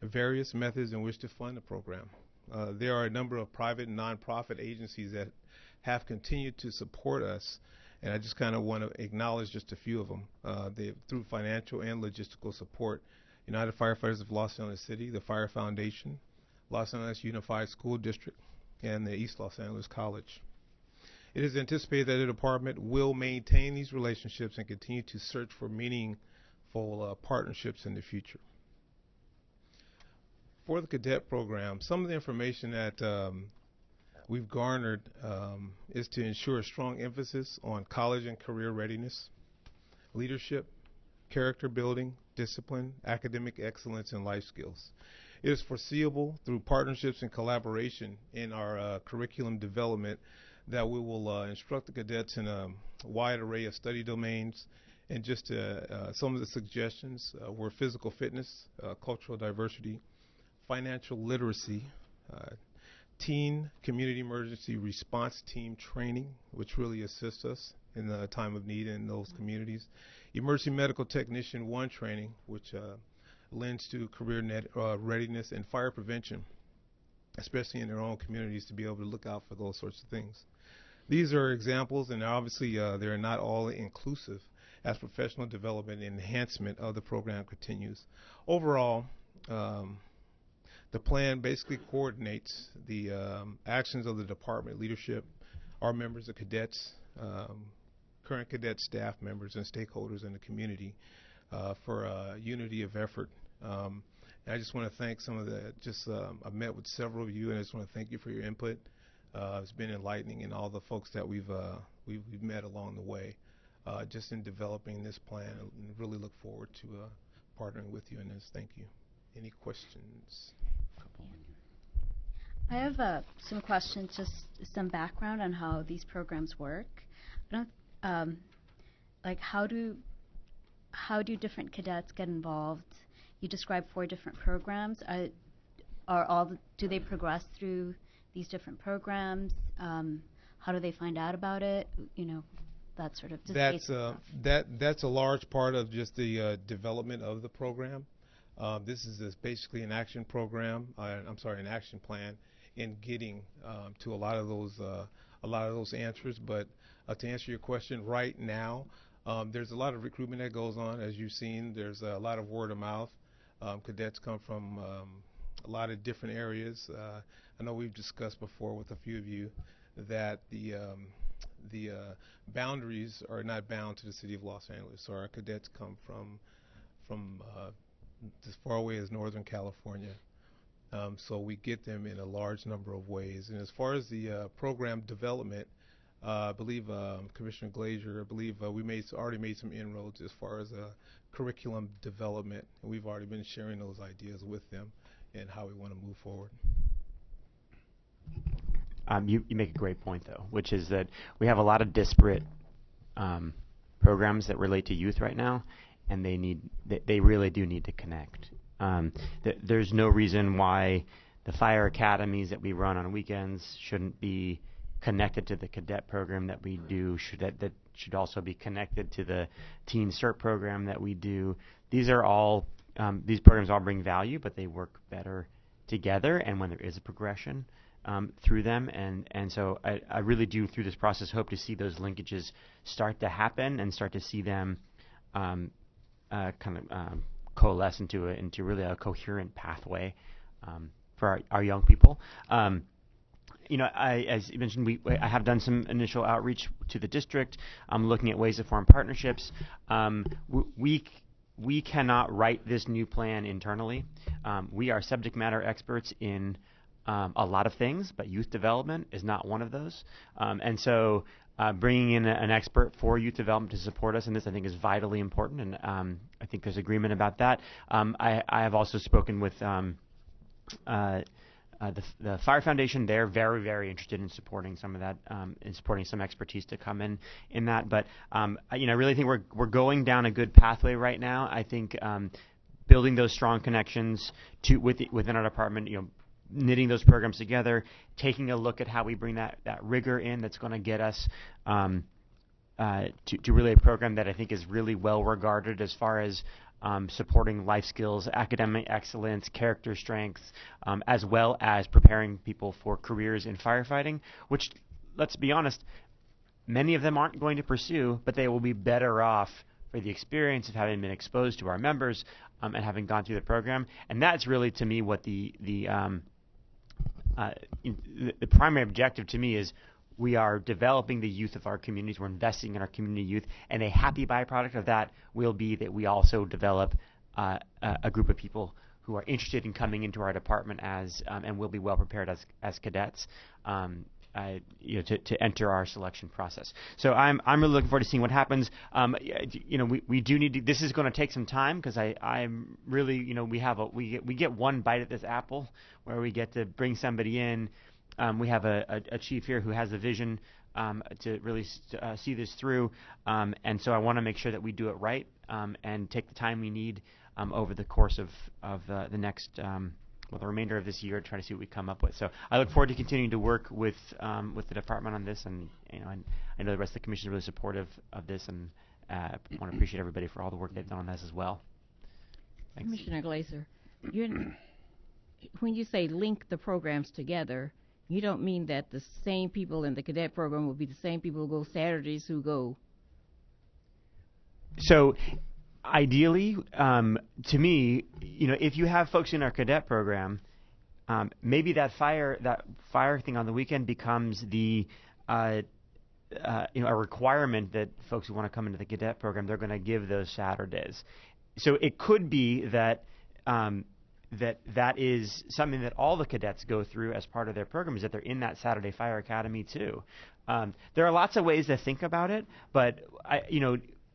various methods in which to fund the program. There are a number of private and nonprofit agencies that have continued to support us, and I just kind of want to acknowledge just a few of them. Through financial and logistical support: United Firefighters of Los Angeles City, the Fire Foundation, Los Angeles Unified School District, and the East Los Angeles College. It is anticipated that the department will maintain these relationships and continue to search for meaningful partnerships in the future. For the cadet program, some of the information that we've garnered is to ensure a strong emphasis on college and career readiness, leadership, character building, discipline, academic excellence, and life skills. It is foreseeable through partnerships and collaboration in our curriculum development that we will instruct the cadets in a wide array of study domains. And just some of the suggestions were physical fitness, cultural diversity, financial literacy, teen community emergency response team training, which really assists us in the time of need in those communities, emergency medical technician 1 training, which lends to career readiness, and fire prevention, especially in their own communities, to be able to look out for those sorts of things. These are examples, and obviously they're not all inclusive as professional development and enhancement of the program continues. Overall, the plan basically coordinates the actions of the department leadership, our members, the cadets, current cadet staff members and stakeholders in the community for unity of effort. And I just want to thank some of the, I've met with several of you, and I just want to thank you for your input. It's been enlightening, and all the folks that we've met along the way, just in developing this plan, and really look forward to partnering with you in this. Thank you. Any questions? I have some questions, just some background on how these programs work. I don't, like how do different cadets get involved? You described 4 different programs. Do they progress through these different programs? How do they find out about it? You know, that sort of. That's a large part of just the development of the program. This is basically an action program. An action plan in getting to a lot of those answers. But to answer your question, right now, there's a lot of recruitment that goes on. As you've seen, there's a lot of word of mouth. Cadets come from a lot of different areas. I know we've discussed before with a few of you that the boundaries are not bound to the city of Los Angeles. So our cadets come from as far away as Northern California. So we get them in a large number of ways. And as far as the program development, I believe Commissioner Glazer, we already made some inroads as far as curriculum development, and we've already been sharing those ideas with them and how we want to move forward. You make a great point, though, which is that we have a lot of disparate programs that relate to youth right now, and they really do need to connect. There's no reason why the fire academies that we run on weekends shouldn't be connected to the cadet program that we do. That should also be connected to the Teen CERT program that we do. These programs all bring value, but they work better together, and when there is a progression through them. And so I really do, through this process, hope to see those linkages start to happen and start to see them coalesce into really a coherent pathway for our young people. As you mentioned, I have done some initial outreach to the district. I'm looking at ways to form partnerships. We cannot write this new plan internally. We are subject matter experts in a lot of things, but youth development is not one of those. And so bringing in an expert for youth development to support us in this, I think, is vitally important, and I think there's agreement about that. I have also spoken with the Fire Foundation. They're very, very interested in supporting some of that, in supporting some expertise to come in that. But I really think we're going down a good pathway right now. I think building those strong connections within our department, knitting those programs together, taking a look at how we bring that rigor in that's going to get us to really a program that I think is really well regarded as far as supporting life skills, academic excellence, character strength, as well as preparing people for careers in firefighting, which, let's be honest, many of them aren't going to pursue, but they will be better off for the experience of having been exposed to our members and having gone through the program. And that's really, to me, what the primary objective to me is. We are developing the youth of our communities. We're investing in our community youth, and a happy byproduct of that will be that we also develop a group of people who are interested in coming into our department and will be well prepared as cadets to enter our selection process. So I'm really looking forward to seeing what happens. We do need to. This is going to take some time because I'm really we get one bite at this apple where we get to bring somebody in. We have a chief here who has a vision to really see this through, and so I want to make sure that we do it right and take the time we need over the course of the next, the remainder of this year to try to see what we come up with. So I look forward to continuing to work with the department on this, and I know the rest of the commission is really supportive of this, and I want to appreciate everybody for all the work they've done on this as well. Thanks. Commissioner Glazer, when you say link the programs together, you don't mean that the same people in the cadet program will be the same people who go Saturdays who go. So ideally, to me, if you have folks in our cadet program, maybe that fire thing on the weekend becomes the a requirement that folks who want to come into the cadet program, they're going to give those Saturdays. So it could be that that is something that all the cadets go through as part of their program, is that they're in that Saturday Fire Academy too. There are lots of ways to think about it, but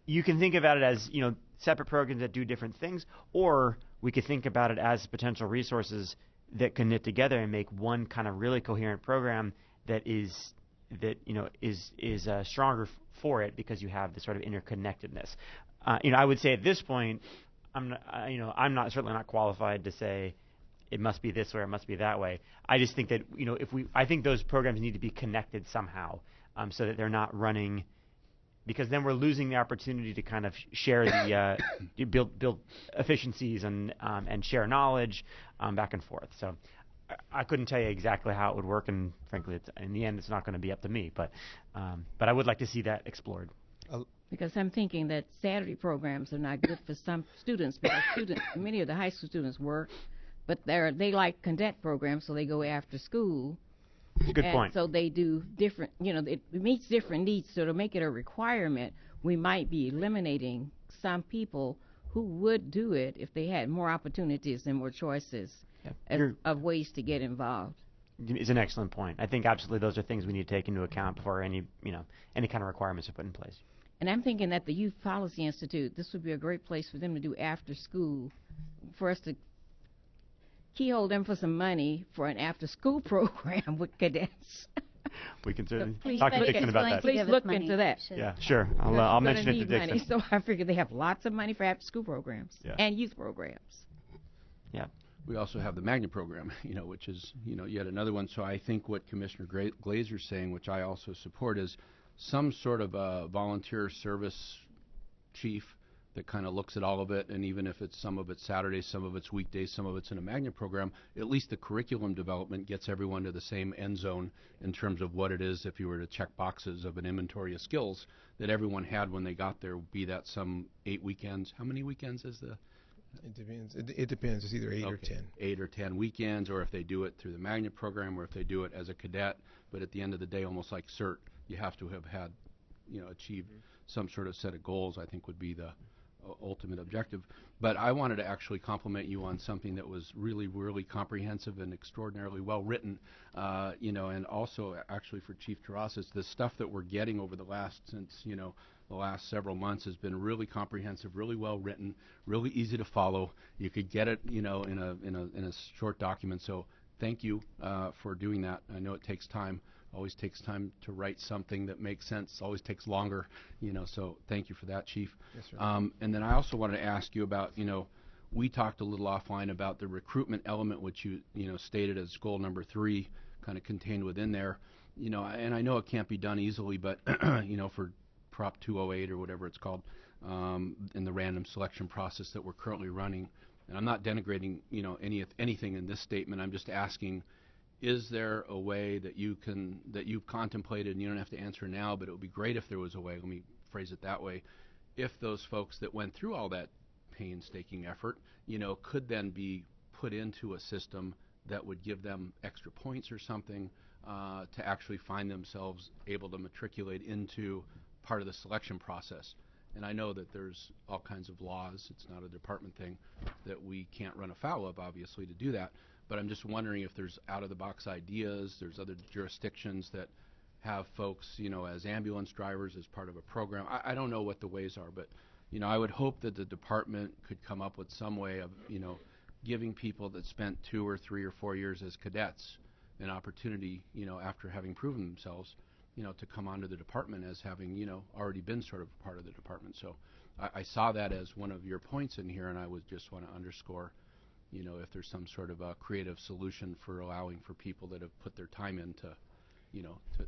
you can think about it as separate programs that do different things, or we could think about it as potential resources that can knit together and make one kind of really coherent program that is stronger for it, because you have this sort of interconnectedness. I would say at this point, I'm certainly not qualified to say it must be this way or it must be that way. I just think that I think those programs need to be connected somehow, so that they're not running, because then we're losing the opportunity to kind of share the build efficiencies and share knowledge back and forth. So I couldn't tell you exactly how it would work, and frankly, in the end, it's not going to be up to me. But I would like to see that explored. Because I'm thinking that Saturday programs are not good for some students, because many of the high school students work, but they like cadet programs, so they go after school. Good point. So they do different, it meets different needs. So to make it a requirement, we might be eliminating some people who would do it if they had more opportunities and more choices of ways to get involved. It's an excellent point. I think absolutely those are things we need to take into account before any kind of requirements are put in place. And I'm thinking that the Youth Policy Institute, this would be a great place for them to do after school, for us to keyhole them for some money for an after school program with cadets. We can certainly Please talk to Dixon about that. Please look into that. Yeah, sure. I'll mention it to Dixon. Money, so I figure they have lots of money for after school programs and youth programs. Yeah. We also have the Magnet program, which is, yet another one. So I think what Commissioner Glazer is saying, which I also support, is some sort of a volunteer service chief that kind of looks at all of it, and even if some of it's Saturdays, some of it's weekdays, some of it's in a Magnet program, at least the curriculum development gets everyone to the same end zone in terms of what it is, if you were to check boxes of an inventory of skills that everyone had when they got there, be that some 8 weekends. How many weekends is the... It depends. It depends. It's either 8 or 10. 8 or 10 weekends, or if they do it through the Magnet program, or if they do it as a cadet. But at the end of the day, almost like CERT, you have to have had, achieved some sort of set of goals, I think would be the ultimate objective. But I wanted to actually compliment you on something that was really, really comprehensive and extraordinarily well written, and also actually for Chief Terrazas, the stuff that we're getting over the last several months has been really comprehensive, really well written, really easy to follow. You could get it, in a short document. So thank you for doing that. I know it takes time. Always takes time to write something that makes sense. Always takes longer, so thank you for that, Chief. Yes, sir. And then I also wanted to ask you about, we talked a little offline about the recruitment element, which you stated as goal number 3, kind of contained within there. And I know it can't be done easily, but, for Prop 208 or whatever it's called, in the random selection process that we're currently running, and I'm not denigrating, anything in this statement. I'm just asking, is there a way that you've contemplated, and you don't have to answer now, but it would be great if there was a way, let me phrase it that way, if those folks that went through all that painstaking effort, could then be put into a system that would give them extra points or something to actually find themselves able to matriculate into part of the selection process. And I know that there's all kinds of laws, it's not a department thing, that we can't run afoul of, obviously, to do that. But I'm just wondering if there's out-of-the-box ideas, there's other jurisdictions that have folks, as ambulance drivers as part of a program. I don't know what the ways are, but, I would hope that the department could come up with some way of, giving people that spent 2 or 3 or 4 years as cadets an opportunity, after having proven themselves, to come onto the department as having, already been sort of part of the department. So I saw that as one of your points in here, and I would just want to underscore, if there's some sort of a creative solution for allowing for people that have put their time in to,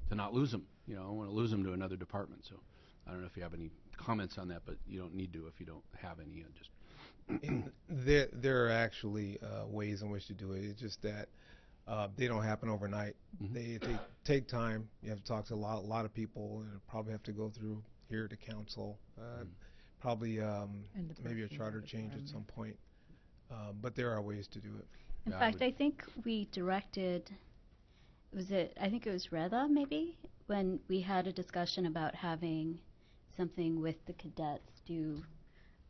to not lose them. I don't want to lose them to another department. So I don't know if you have any comments on that, but you don't need to if you don't have any. There are actually ways in which to do it. It's just that they don't happen overnight. Mm-hmm. They take time. You have to talk to a lot of people, and probably have to go through here to council. Probably maybe a charter change at some point. But there are ways to do it. In fact, I think we directed, I think it was Reza maybe, when we had a discussion about having something with the cadets do,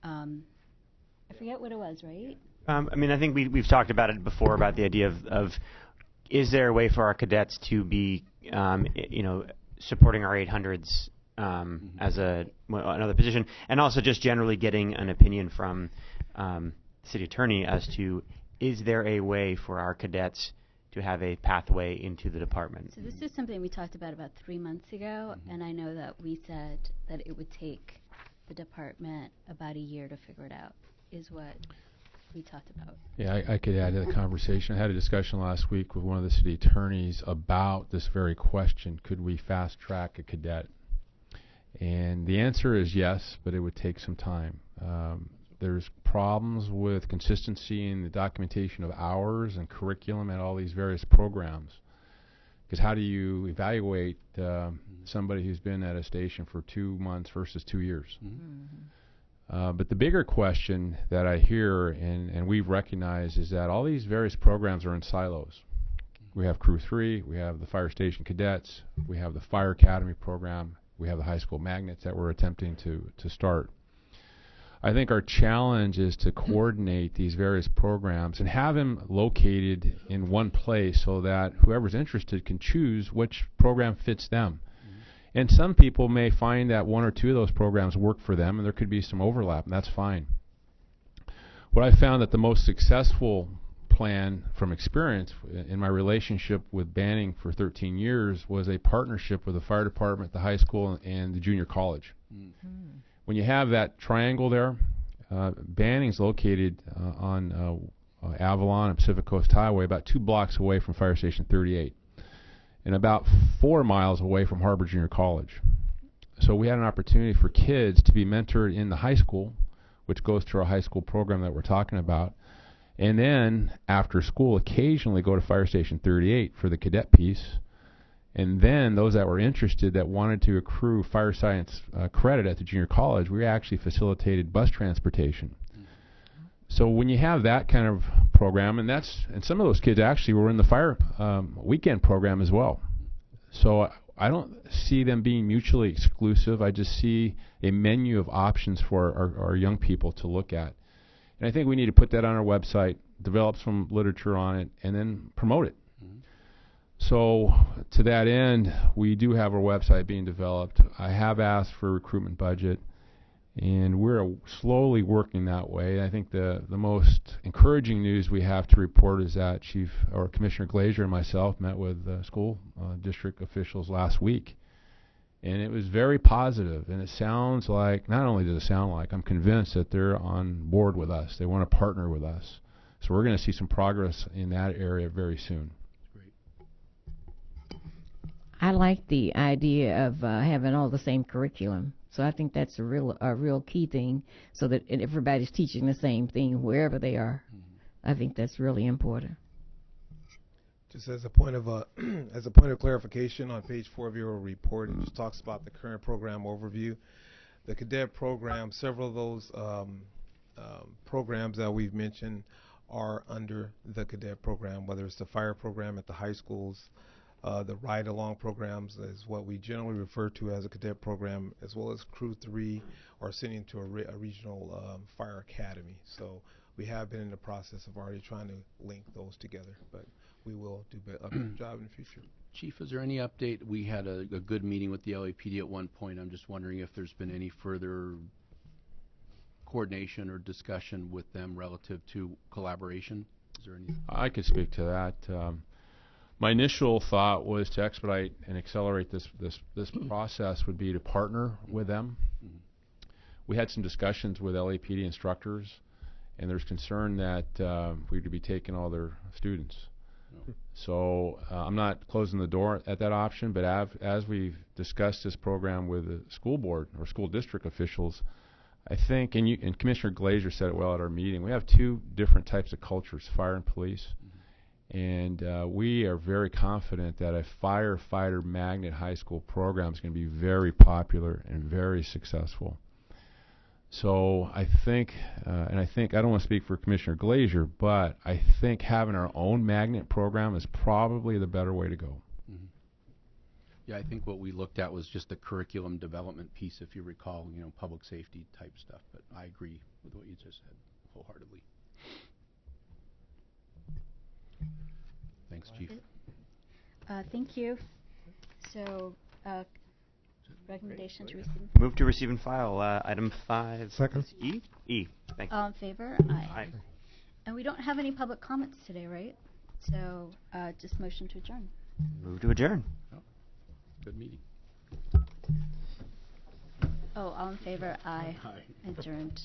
I forget what it was, right? I mean, I think we've talked about it before, about the idea of is there a way for our cadets to be, supporting our 800s as another position, and also just generally getting an opinion from city attorney as to, is there a way for our cadets to have a pathway into the department? So this is something we talked about 3 months ago, and I know that we said that it would take the department about a year to figure it out, is what we talked about. Yeah, I could add to the conversation. I had a discussion last week with one of the city attorneys about this very question: could we fast track a cadet? And the answer is yes, but it would take some time. There's problems with consistency in the documentation of hours and curriculum at all these various programs. Because how do you evaluate somebody who's been at a station for 2 months versus 2 years? But the bigger question that I hear and we've recognized is that all these various programs are in silos. We have Crew 3, we have the Fire Station Cadets, we have the Fire Academy program, we have the high school magnets that we're attempting to start. I think our challenge is to coordinate these various programs and have them located in one place so that whoever's interested can choose which program fits them. And some people may find that one or two of those programs work for them, and there could be some overlap, and that's fine. What I found that the most successful plan from experience in my relationship with Banning for 13 years was a partnership with the fire department, the high school, and the junior college. When you have that triangle there, Banning's located on Avalon and Pacific Coast Highway, about 2 blocks away from Fire Station 38, and about 4 miles away from Harbor Junior College. So we had an opportunity for kids to be mentored in the high school, which goes to our high school program that we're talking about, and then after school occasionally go to Fire Station 38 for the cadet piece. And then those that were interested, that wanted to accrue fire science credit at the junior college, we actually facilitated bus transportation. So when you have that kind of program, and some of those kids actually were in the fire weekend program as well. So I don't see them being mutually exclusive. I just see a menu of options for our young people to look at. And I think we need to put that on our website, develop some literature on it, and then promote it. So to that end, we do have our website being developed. I have asked for a recruitment budget, and we're slowly working that way. I think the most encouraging news we have to report is that Commissioner Glazer and myself met with school district officials last week, and it was very positive. And it sounds like, not only does it sound like, I'm convinced that they're on board with us. They want to partner with us. So we're going to see some progress in that area very soon. I like the idea of having all the same curriculum. So I think that's a real key thing, so that everybody's teaching the same thing wherever they are. I think that's really important. Just as a point of clarification, on page 4 of your report, it just talks about the current program overview. The cadet program, several of those programs that we've mentioned are under the cadet program, whether it's the fire program at the high schools. The ride-along programs is what we generally refer to as a cadet program, as well as Crew 3 or sending to a regional fire academy. So we have been in the process of already trying to link those together, but we will do a better job in the future. Chief, is there any update? We had a good meeting with the LAPD at one point. I'm just wondering if there's been any further coordination or discussion with them relative to collaboration. Is there any? I could speak to that. My initial thought was to expedite and accelerate this process would be to partner with them. We had some discussions with LAPD instructors, and there's concern that we could be taking all their students. So I'm not closing the door at that option, but as we've discussed this program with the school board or school district officials, I think, and Commissioner Glazer said it well at our meeting, we have 2 different types of cultures, fire and police. And we are very confident that a firefighter magnet high school program is going to be very popular and very successful. So I think, I don't want to speak for Commissioner Glazer, but I think having our own magnet program is probably the better way to go. Yeah, I think what we looked at was just the curriculum development piece, if you recall, public safety type stuff. But I agree with what you just said wholeheartedly. Thanks, Chief. Thank you. So, recommendation to receive. Move to receive and file item 5. Second. E. E. Thank you. All in favor? Aye. And we don't have any public comments today, right? So, just motion to adjourn. Move to adjourn. Oh, good meeting. Oh, all in favor? Aye. Aye. Adjourned.